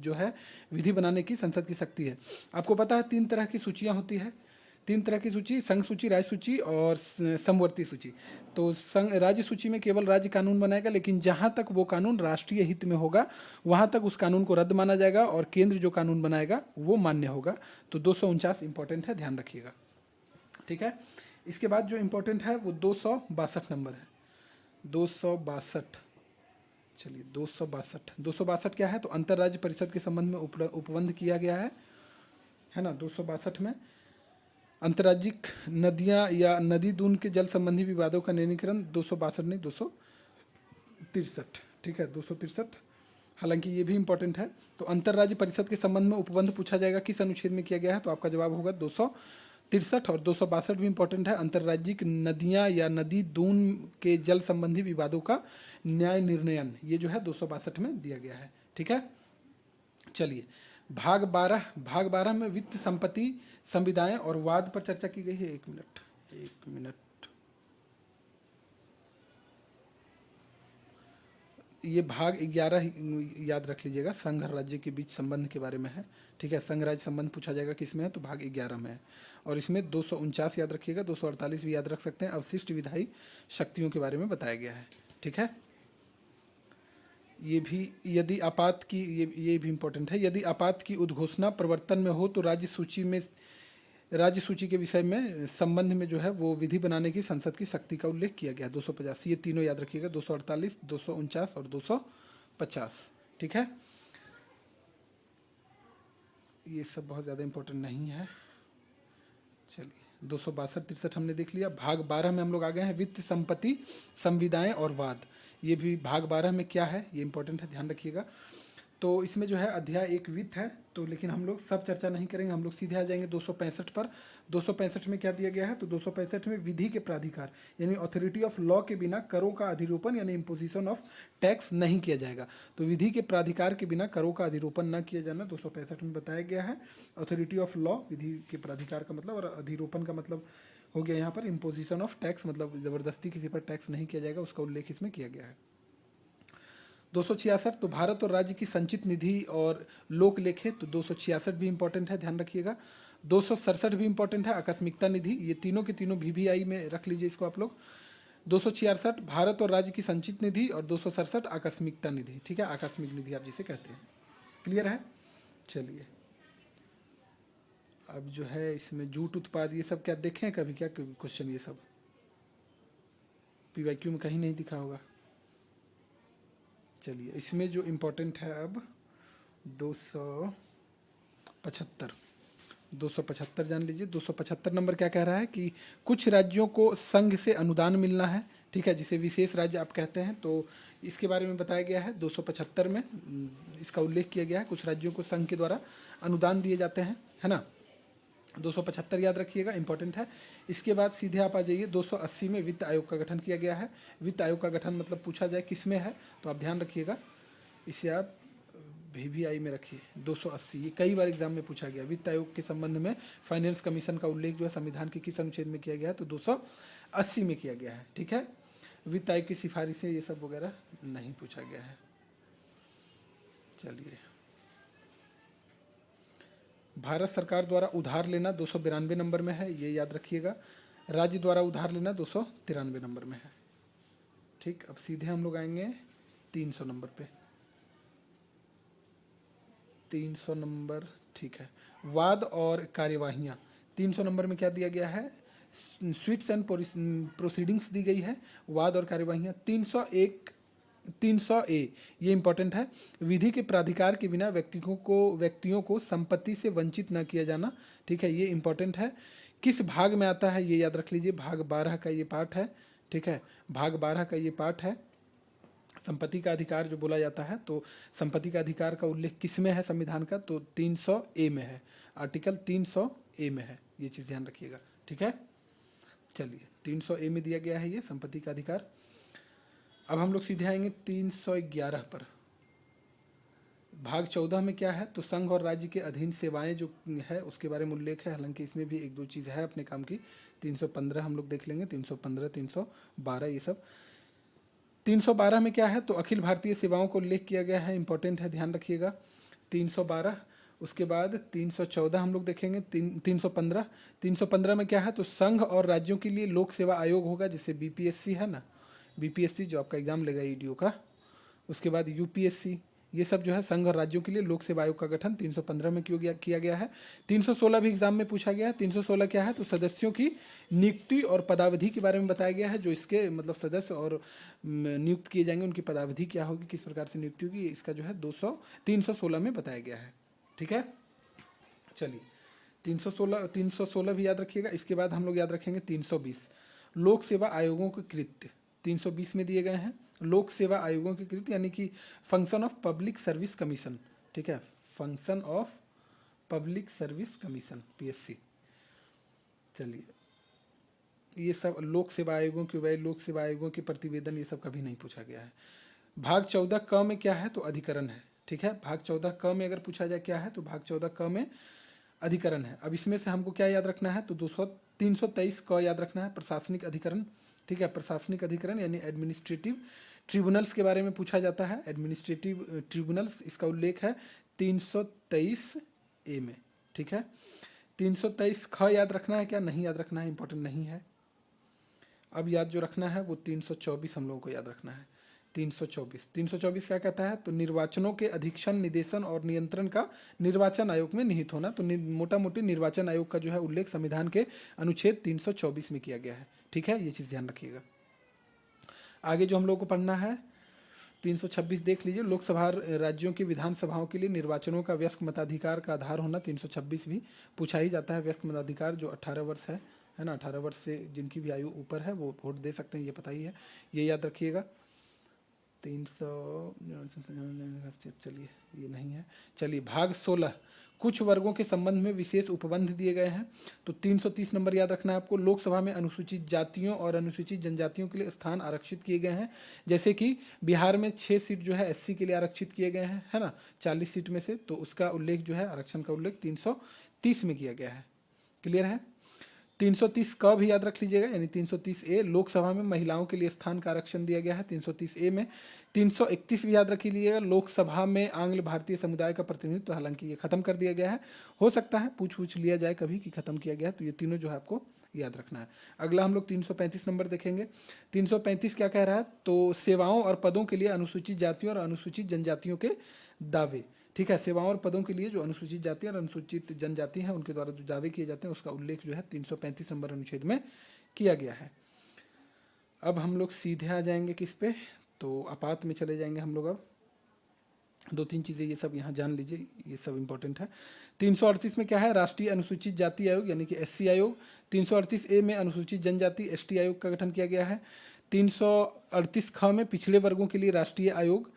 जो है विधि बनाने की संसद की शक्ति है। आपको पता है 3 तरह की सूचियाँ होती है, 3 तरह की सूची, संघ सूची, राज्य सूची और समवर्ती सूची। तो राज्य सूची में केवल राज्य कानून बनाएगा, लेकिन जहाँ तक वो कानून राष्ट्रीय हित में होगा वहाँ तक उस कानून को रद्द माना जाएगा और केंद्र जो कानून बनाएगा वो मान्य होगा। तो 249 इंपॉर्टेंट है, ध्यान रखिएगा, ठीक है। इसके बाद जो इम्पोर्टेंट है वो 262 नंबर है, 262। चलिए, 262 क्या है? तो अंतर्राज्य परिषद के संबंध में उपबंध किया गया है ना। 262 में अंतर्राज्यिक नदियां या नदी दून के जल संबंधी विवादों का निराकरण, 262 नहीं 263, ठीक है, 263। हालांकि ये भी इंपॉर्टेंट है। तो अंतर्राज्य परिषद के संबंध में उपबंध पूछा जाएगा किस अनुच्छेद में किया गया है, तो आपका जवाब होगा 263। और 262 भी इंपॉर्टेंट है, अंतर्राज्यिक नदियां या नदी दून के जल संबंधी विवादों का न्याय निर्णयन, ये जो है 262 में दिया गया है, ठीक है। चलिए, भाग 12 में वित्त, संपत्ति, संविदाएं और वाद पर चर्चा की गई है। एक मिनट, ये भाग 11 याद रख लीजिएगा, संघ और राज्य के बीच संबंध के बारे में है, ठीक है। संघ राज्य संबंध पूछा जाएगा किस में है, तो भाग 11 में है। और इसमें 249 याद रखिएगा, 248 भी याद रख सकते हैं। अवशिष्ट विधायी शक्तियों के बारे में बताया गया है, ठीक है। ये भी यदि आपात की ये भी इम्पोर्टेंट है, यदि आपात की उद्घोषणा प्रवर्तन में हो तो राज्य सूची के विषय में संबंध में जो है वो विधि बनाने की संसद की शक्ति का उल्लेख किया गया। 250 ये तीनों याद रखिएगा, 248, 249 और 250, ठीक है। ये सब बहुत ज़्यादा इम्पोर्टेंट नहीं है। चलिए 262-63 हमने देख लिया। भाग 12 में हम लोग आ गए हैं, वित्त, संपत्ति, संविदाएं और वाद। ये भी भाग 12 में क्या है, ये इंपॉर्टेंट है, ध्यान रखिएगा। तो इसमें जो है अध्याय एक वित्त है, तो लेकिन हम लोग सब चर्चा नहीं करेंगे, हम लोग सीधे आ जाएंगे 265 पर। 265 में क्या दिया गया है, तो 265 में विधि के प्राधिकार यानी अथॉरिटी ऑफ लॉ के बिना करों का अधिरोपण यानी इम्पोजिशन ऑफ टैक्स नहीं किया जाएगा। तो विधि के प्राधिकार के बिना करों का अधिरोपण न किया जाना 265 में बताया गया है। अथॉरिटी ऑफ लॉ, विधि के प्राधिकार का मतलब, और अधिरोपण का मतलब हो गया यहाँ पर इम्पोजिशन ऑफ टैक्स, मतलब ज़बरदस्ती किसी पर टैक्स नहीं किया जाएगा, उसका उल्लेख इसमें किया गया है। 266 तो भारत और राज्य की संचित निधि और लोक लेखे, तो 266 भी इंपॉर्टेंट है, ध्यान रखिएगा। 267 भी इंपॉर्टेंट है, आकस्मिकता निधि, ये तीनों के तीनों VVI में रख लीजिए इसको आप लोग। 266 भारत और राज्य की संचित निधि और 267 आकस्मिकता निधि, ठीक है, आकस्मिक निधि आप जिसे कहते हैं। क्लियर है। चलिए अब जो है इसमें जूट उत्पाद ये सब क्या देखें कभी, क्या क्वेश्चन ये सब PYQ में कहीं नहीं दिखा होगा। चलिए इसमें जो इम्पोर्टेंट है अब 275 जान लीजिए। 275 नंबर क्या कह रहा है कि कुछ राज्यों को संघ से अनुदान मिलना है, ठीक है, जिसे विशेष राज्य आप कहते हैं, तो इसके बारे में बताया गया है 275 में, इसका उल्लेख किया गया है। कुछ राज्यों को संघ के द्वारा अनुदान दिए जाते हैं, है ना। 275 याद रखिएगा, इंपॉर्टेंट है। इसके बाद सीधे आप आ जाइए 280 में वित्त आयोग का गठन किया गया है। वित्त आयोग का गठन मतलब पूछा जाए किस में है, तो आप ध्यान रखिएगा, इसे आप VVI में रखिए। 280 ये कई बार एग्जाम में पूछा गया। वित्त आयोग के संबंध में फाइनेंस कमीशन का उल्लेख जो है संविधान के किस अनुच्छेद में किया गया है, तो 280 में किया गया है, ठीक है। वित्त आयोग की सिफारिशें ये सब वगैरह नहीं पूछा गया है। चलिए भारत सरकार द्वारा उधार लेना 292 नंबर में है, ये याद रखिएगा। राज्य द्वारा उधार लेना 293 नंबर में है, ठीक। अब सीधे हम लोग आएंगे 300 नंबर पे। 300 नंबर, ठीक है, वाद और कार्यवाहियाँ। 300 नंबर में क्या दिया गया है, स्वीट्स एंड प्रोसीडिंग्स दी गई है, वाद और कार्यवाहियाँ। 300A ये इंपॉर्टेंट है, विधि के प्राधिकार के बिना व्यक्तियों को संपत्ति से वंचित न किया जाना, ठीक है, ये इंपॉर्टेंट है। किस भाग में आता है ये याद रख लीजिए, भाग 12 का ये पार्ट है, ठीक है, भाग 12 का ये पार्ट है। संपत्ति का अधिकार जो बोला जाता है, तो संपत्ति का अधिकार का उल्लेख किस में है संविधान का, तो 300A में है, आर्टिकल 300A में है, ये चीज़ ध्यान रखिएगा, ठीक है। चलिए 300A में दिया गया है ये संपत्ति का अधिकार। अब हम लोग सीधे आएंगे 311 पर। भाग 14 में क्या है, तो संघ और राज्य के अधीन सेवाएं जो है उसके बारे में उल्लेख है, हालांकि इसमें भी एक दो चीज़ है अपने काम की। 315 हम लोग देख लेंगे, 315 312 ये सब। 312 में क्या है, तो अखिल भारतीय सेवाओं को उल्लेख किया गया है, इंपॉर्टेंट है, ध्यान रखिएगा। 312 उसके बाद 314 हम लोग देखेंगे। 315 में क्या है, तो संघ और राज्यों के लिए लोक सेवा आयोग होगा, जैसे BPSC है ना, BPSC जो आपका एग्जाम लेगा EDO का। उसके बाद UPSC, ये सब जो है संघ और राज्यों के लिए लोक सेवा आयोग का गठन 315 में किया गया है। 316 भी एग्जाम में पूछा गया है। 316 क्या है, तो सदस्यों की नियुक्ति और पदावधि के बारे में बताया गया है, जो इसके मतलब सदस्य और नियुक्त किए जाएंगे उनकी पदावधि क्या होगी, किस प्रकार से नियुक्ति होगी, इसका जो है 316 में बताया गया है, ठीक है। चलिए 316 भी याद रखिएगा। इसके बाद हम लोग याद रखेंगे 320 लोक सेवा आयोगों के कृत्य 320 में दिए गए हैं। लोक सेवा आयोगों की कृति यानी कि function of public service commission, ठीक है, function of public service commission PSC। चलिए ये सब लोक सेवा आयोगों की वह लोक सेवा आयोगों के प्रतिवेदन ये सब कभी नहीं पूछा गया है। भाग 14 क में क्या है, तो अधिकरण है, ठीक है। भाग 14 क में अगर पूछा जाए क्या है, तो भाग 14 क में अधिकरण है। अब इसमें से हमको क्या याद रखना है, तो 323 क याद रखना है, प्रशासनिक अधिकरण, ठीक है। प्रशासनिक अधिकरण यानी एडमिनिस्ट्रेटिव ट्रिब्यूनल्स के बारे में पूछा जाता है, एडमिनिस्ट्रेटिव ट्रिब्यूनल्स, इसका उल्लेख है 323A में, ठीक है। 323 ख याद रखना है क्या, नहीं याद रखना है, इंपॉर्टेंट नहीं है। अब याद जो रखना है वो 324 हम लोगों को याद रखना है। 324 क्या कहता है, तो निर्वाचनों के अधीक्षण, निदेशन और नियंत्रण का निर्वाचन आयोग में निहित होना। तो मोटा मोटी निर्वाचन आयोग का जो है उल्लेख संविधान के अनुच्छेद 324 में किया गया है, ठीक है, ये चीज़ ध्यान रखिएगा। आगे जो हम लोग को पढ़ना है 326 देख लीजिए, लोकसभा राज्यों की विधानसभाओं के लिए निर्वाचनों का वयस्क मताधिकार का आधार होना। 326 भी पूछा ही जाता है। वयस्क मताधिकार जो 18 वर्ष है ना, 18 वर्ष से जिनकी भी आयु ऊपर है वो वोट दे सकते हैं, ये पता ही है, ये याद रखिएगा। 300 चलिए ये नहीं है। चलिए भाग 16, कुछ वर्गों के संबंध में विशेष उपबंध दिए गए हैं। तो 330 नंबर याद रखना है आपको। लोकसभा में अनुसूचित जातियों और अनुसूचित जनजातियों के लिए स्थान आरक्षित किए गए हैं। जैसे कि बिहार में 6 सीट जो है एससी के लिए आरक्षित किए गए हैं, है ना, 40 सीट में से। तो उसका उल्लेख जो है, आरक्षण का उल्लेख 330 में किया गया है। क्लियर है। 330 का भी याद रख लीजिएगा, यानी 330 ए, लोकसभा में महिलाओं के लिए स्थान का आरक्षण दिया गया है 330 ए में। 331 भी याद रख लीजिएगा, लोकसभा में आंग्ल भारतीय समुदाय का प्रतिनिधित्व, हालांकि ये खत्म कर दिया गया है, हो सकता है पूछ लिया जाए कभी कि खत्म किया गया है। तो ये तीनों जो है आपको याद रखना है। अगला हम लोग 335 नंबर देखेंगे। 335 क्या कह रहा है, तो सेवाओं और पदों के लिए अनुसूचित जातियों और अनुसूचित जनजातियों के दावे। ठीक है, सेवाओं और पदों के लिए जो अनुसूचित जाति और अनुसूचित जनजाति हैं उनके द्वारा जो दावे किए जाते हैं उसका उल्लेख जो है 335 नंबर अनुच्छेद में किया गया है। अब हम लोग सीधे आ जाएंगे किस पे, तो आपात में चले जाएंगे हम लोग। अब 2-3 चीज़ें ये सब यहाँ जान लीजिए, ये सब इंपॉर्टेंट है। 338 में क्या है, राष्ट्रीय अनुसूचित जाति आयोग यानी कि एससी आयोग। 338 ए में अनुसूचित जनजाति एसटी आयोग का गठन किया गया है। 338 ख में पिछड़े वर्गों के लिए राष्ट्रीय आयोग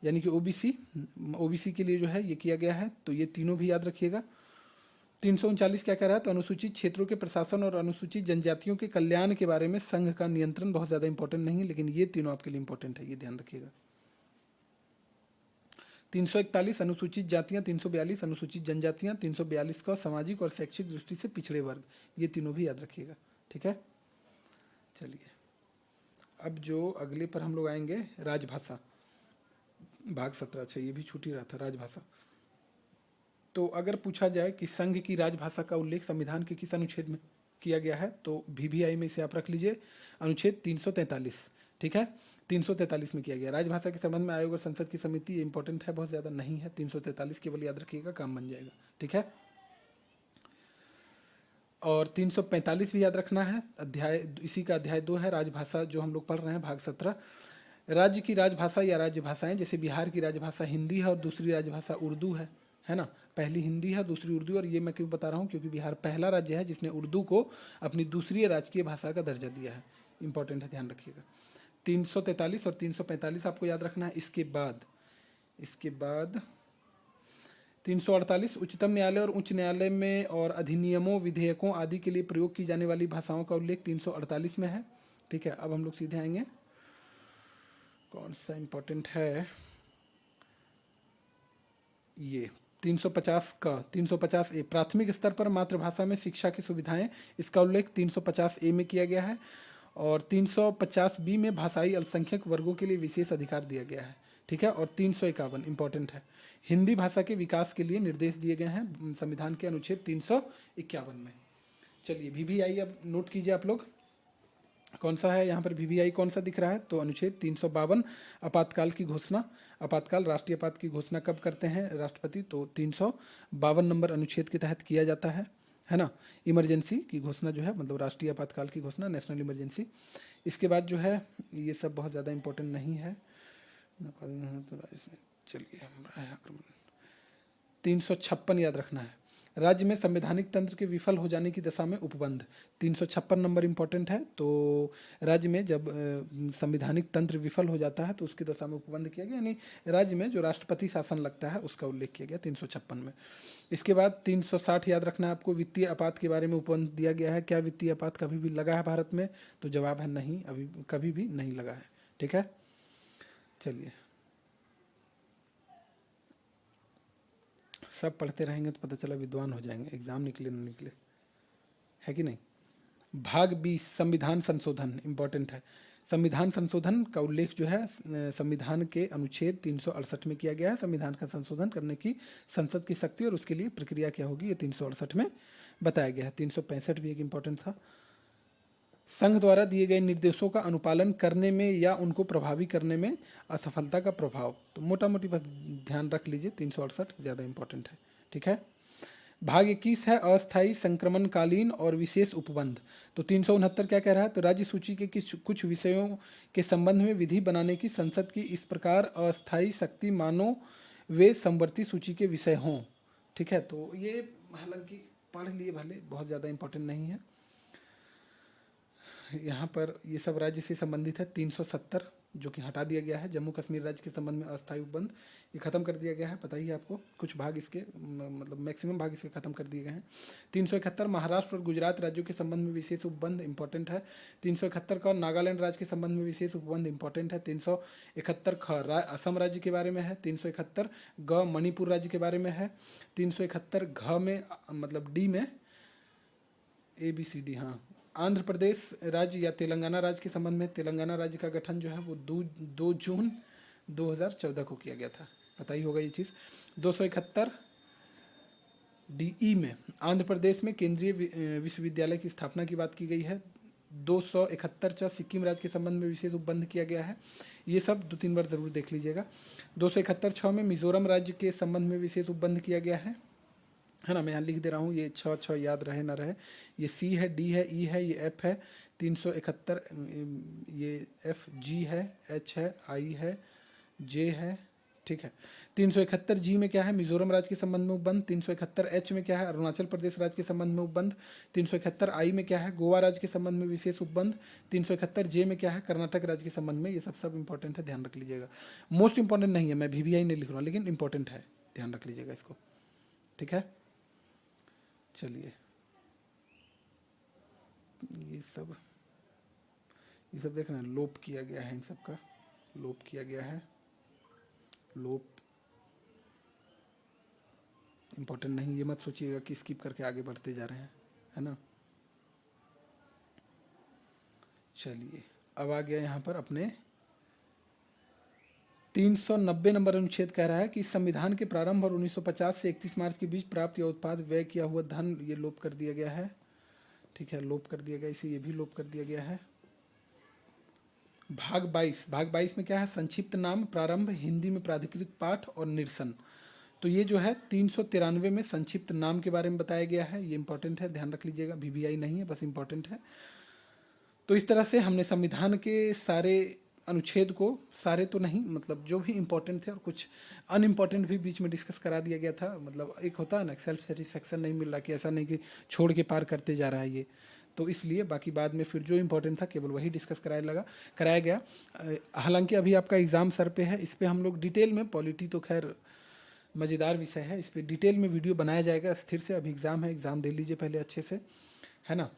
यानी कि ओबीसी के लिए जो है ये किया गया है। तो ये तीनों भी याद रखिएगा। 339 क्या कह रहा है, तो अनुसूचित क्षेत्रों के प्रशासन और अनुसूचित जनजातियों के कल्याण के बारे में संघ का नियंत्रण। बहुत ज़्यादा इंपॉर्टेंट नहीं, लेकिन ये तीनों आपके लिए इंपॉर्टेंट है, ये ध्यान रखिएगा। 341 अनुसूचित जातियाँ, 342 अनुसूचित जनजातियाँ, 342 का सामाजिक और शैक्षिक दृष्टि से पिछड़े वर्ग, ये तीनों भी याद रखिएगा। ठीक है, चलिए अब जो अगले पर हम लोग आएंगे, राजभाषा भाग 17। अच्छा, ये भी छूट ही रहा था, राजभाषा। तो अगर पूछा जाए कि संघ की राजभाषा का उल्लेख संविधान के किस अनुच्छेद में किया गया है, तो VVI में इसे आप रख लीजिए, अनुच्छेद 343। ठीक है, 343 में किया गया। राजभाषा के संबंध में आयोग और संसद की समिति, ये इंपॉर्टेंट है, बहुत ज़्यादा नहीं है। 343 केवल याद रखिएगा, काम बन जाएगा। ठीक है, और 345 भी याद रखना है, अध्याय इसी का अध्याय 2 है, राजभाषा, जो हम लोग पढ़ रहे हैं, भाग 17। राज्य की राजभाषा या राज्य भाषाएं, जैसे बिहार की राजभाषा हिंदी है और दूसरी राजभाषा उर्दू है ना। पहली हिंदी है, दूसरी उर्दू। और ये मैं क्यों बता रहा हूँ, क्योंकि बिहार पहला राज्य है जिसने उर्दू को अपनी दूसरी राजकीय भाषा का दर्जा दिया है। इंपॉर्टेंट है, ध्यान रखिएगा। 343 और 345 आपको याद रखना है। इसके बाद 348 उच्चतम न्यायालय और उच्च न्यायालय में और अधिनियमों, विधेयकों आदि के लिए प्रयोग की जाने वाली भाषाओं का उल्लेख 348 में है। ठीक है, अब हम लोग सीधे आएंगे, कौन सा इंपॉर्टेंट है, ये 350 ए, प्राथमिक स्तर पर मातृभाषा में शिक्षा की सुविधाएं, इसका उल्लेख 350 ए में किया गया है। और 350 बी में भाषाई अल्पसंख्यक वर्गों के लिए विशेष अधिकार दिया गया है। ठीक है, और 351 इंपॉर्टेंट है, हिंदी भाषा के विकास के लिए निर्देश दिए गए हैं संविधान के अनुच्छेद 351 में। चलिए VVI अब नोट कीजिए आप लोग, कौन सा है यहाँ पर VVI, कौन सा दिख रहा है, तो अनुच्छेद 352 आपातकाल की घोषणा। आपातकाल, राष्ट्रीय आपात की घोषणा कब करते हैं राष्ट्रपति, तो 352 नंबर अनुच्छेद के तहत किया जाता है ना। इमरजेंसी की घोषणा जो है, मतलब राष्ट्रीय आपातकाल की घोषणा, नेशनल इमरजेंसी। इसके बाद जो है ये सब बहुत ज़्यादा इंपॉर्टेंट नहीं है। चलिए 356 याद रखना है, राज्य में संवैधानिक तंत्र के विफल हो जाने की दशा में उपबंध। 356 नंबर इंपॉर्टेंट है। तो राज्य में जब संवैधानिक तंत्र विफल हो जाता है तो उसकी दशा में उपबंध किया गया, यानी राज्य में जो राष्ट्रपति शासन लगता है उसका उल्लेख किया गया 356 में। इसके बाद 360 याद रखना है आपको, वित्तीय आपात के बारे में उपबंध दिया गया है। क्या वित्तीय आपात कभी भी लगा है भारत में, तो जवाब है नहीं, अभी कभी भी नहीं लगा है। ठीक है, चलिए सब पढ़ते रहेंगे तो पता चला विद्वान हो जाएंगे, एग्जाम निकले ना निकले, है कि नहीं। भाग 20 संविधान संशोधन इंपॉर्टेंट है। संविधान संशोधन का उल्लेख जो है संविधान के अनुच्छेद 368 में किया गया है। संविधान का संशोधन करने की संसद की शक्ति और उसके लिए प्रक्रिया क्या होगी, ये 368 में बताया गया है। 365 भी एक इम्पॉर्टेंट था, संघ द्वारा दिए गए निर्देशों का अनुपालन करने में या उनको प्रभावी करने में असफलता का प्रभाव। तो मोटा मोटी बस ध्यान रख लीजिए, 368 ज़्यादा इंपॉर्टेंट है। ठीक है, भाग 21 है अस्थायी संक्रमणकालीन और विशेष उपबंध। तो 369 क्या कह रहा है, तो राज्य सूची के कुछ विषयों के संबंध में विधि बनाने की संसद की इस प्रकार अस्थायी शक्ति मानो वे समवर्ती सूची के विषय हों। ठीक है, तो ये हालांकि पढ़ लिए भले, बहुत ज़्यादा इंपॉर्टेंट नहीं है। यहाँ पर ये सब राज्य से संबंधित है। 370 जो कि हटा दिया गया है, जम्मू कश्मीर राज्य के संबंध में अस्थायी उपबंध, ये खत्म कर दिया गया है, पता ही है आपको। कुछ भाग इसके मतलब मैक्सिमम भाग इसके खत्म कर दिए गए हैं। 371 महाराष्ट्र और गुजरात राज्यों के संबंध में विशेष उपबंध इंपॉर्टेंट है। 371 का नागालैंड राज्य के संबंध में विशेष उपबंध इंपॉर्टेंट है। 371 ख असम राज्य के बारे में है। 371 ग मणिपुर राज्य के बारे में है। 371 घ में मतलब डी में ABCD, हाँ, आंध्र प्रदेश राज्य या तेलंगाना राज्य के संबंध में तेलंगाना राज्य का गठन जो है वो 2 जून 2014 को किया गया था, पता ही होगा ये चीज़। 271 DE में आंध्र प्रदेश में केंद्रीय विश्वविद्यालय की स्थापना की बात की गई है। 271 सिक्किम राज्य के संबंध में विशेष उपबंध किया गया है। ये सब 2-3 बार जरूर देख लीजिएगा। 271 में मिजोरम राज्य के संबंध में विशेष उपबंध किया गया है ना। मैं यहाँ लिख दे रहा हूँ, ये 6 याद रहे ना रहे। ये C है, D है, E है, ये F है। 371 ये F G है, H है, I है, J है। ठीक है, 371 G में क्या है, मिजोरम राज्य के संबंध में उपबंध। 371 H में क्या है, अरुणाचल प्रदेश राज्य के संबंध में उपबंध। 371 I में क्या है, गोवा राज्य के संबंध में विशेष उपबंध। 371 J में क्या है, कर्नाटक राज्य के संबंध में। ये सब इंपॉर्टेंट है, ध्यान रख लीजिएगा। मोस्ट इंपॉर्टेंट नहीं है, मैं VVI नहीं लिख रहा हूँ, लेकिन इंपॉर्टेंट है, ध्यान रख लीजिएगा इसको। ठीक है, चलिए ये सब देख रहे हैं, लोप किया गया है, इन सब का लोप किया गया है। लोप इम्पोर्टेंट नहीं, ये मत सोचिएगा कि स्किप करके आगे बढ़ते जा रहे हैं, है ना। चलिए अब आ गया यहाँ पर अपने 390 नंबर अनुच्छेद कह रहा है कि संविधान के प्रारंभ और 1950 से 31 मार्च के बीच प्राप्त या उत्पाद व्यय किया हुआ धन, ये लोप कर दिया गया है। ठीक है, लोप कर दिया गया, इसे ये भी लोप कर दिया गया है। भाग 22 में क्या है, संक्षिप्त नाम, प्रारंभ, हिंदी में प्राधिकृत पाठ और निरसन। तो ये जो है 393 में संक्षिप्त नाम के बारे में बताया गया है, ये इंपॉर्टेंट है, ध्यान रख लीजिएगा। VVI नहीं है, बस इंपॉर्टेंट है। तो इस तरह से हमने संविधान के सारे अनुच्छेद को, सारे तो नहीं, मतलब जो भी इंपॉर्टेंट थे और कुछ अनइम्पॉर्टेंट भी बीच में डिस्कस करा दिया गया था। मतलब एक होता है ना, सेल्फ सेटिस्फेक्शन नहीं मिल रहा, कि ऐसा नहीं कि छोड़ के पार करते जा रहा है ये, तो इसलिए बाकी बाद में फिर जो इंपॉर्टेंट था केवल वही डिस्कस कराया गया। हालांकि अभी आपका एग्ज़ाम सर पे है, इस पर हम लोग डिटेल में, पॉलिटी तो खैर मज़ेदार विषय है, इस पर डिटेल में वीडियो बनाया जाएगा स्थिर से। अभी एग्ज़ाम है, एग्ज़ाम दे लीजिए पहले अच्छे से, है ना,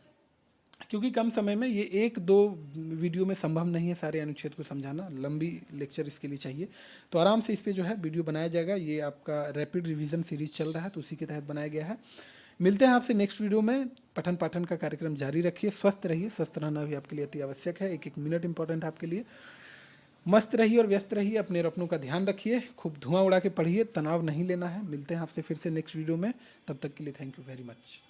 क्योंकि कम समय में ये 1-2 वीडियो में संभव नहीं है सारे अनुच्छेद को समझाना, लंबी लेक्चर इसके लिए चाहिए। तो आराम से इस पर जो है वीडियो बनाया जाएगा। ये आपका रैपिड रिवीजन सीरीज चल रहा है, तो उसी के तहत बनाया गया है। मिलते हैं आपसे नेक्स्ट वीडियो में। पठन पाठन का कार्यक्रम जारी रखिए, स्वस्थ रहिए, स्वस्थ रहना भी आपके लिए अति आवश्यक है। 1-1 मिनट इंपॉर्टेंट है आपके लिए। मस्त रहिए और व्यस्त रहिए, अपने और अपनों का ध्यान रखिए, खूब धुआं उड़ा के पढ़िए, तनाव नहीं लेना है। मिलते हैं आपसे फिर से नेक्स्ट वीडियो में, तब तक के लिए थैंक यू वेरी मच।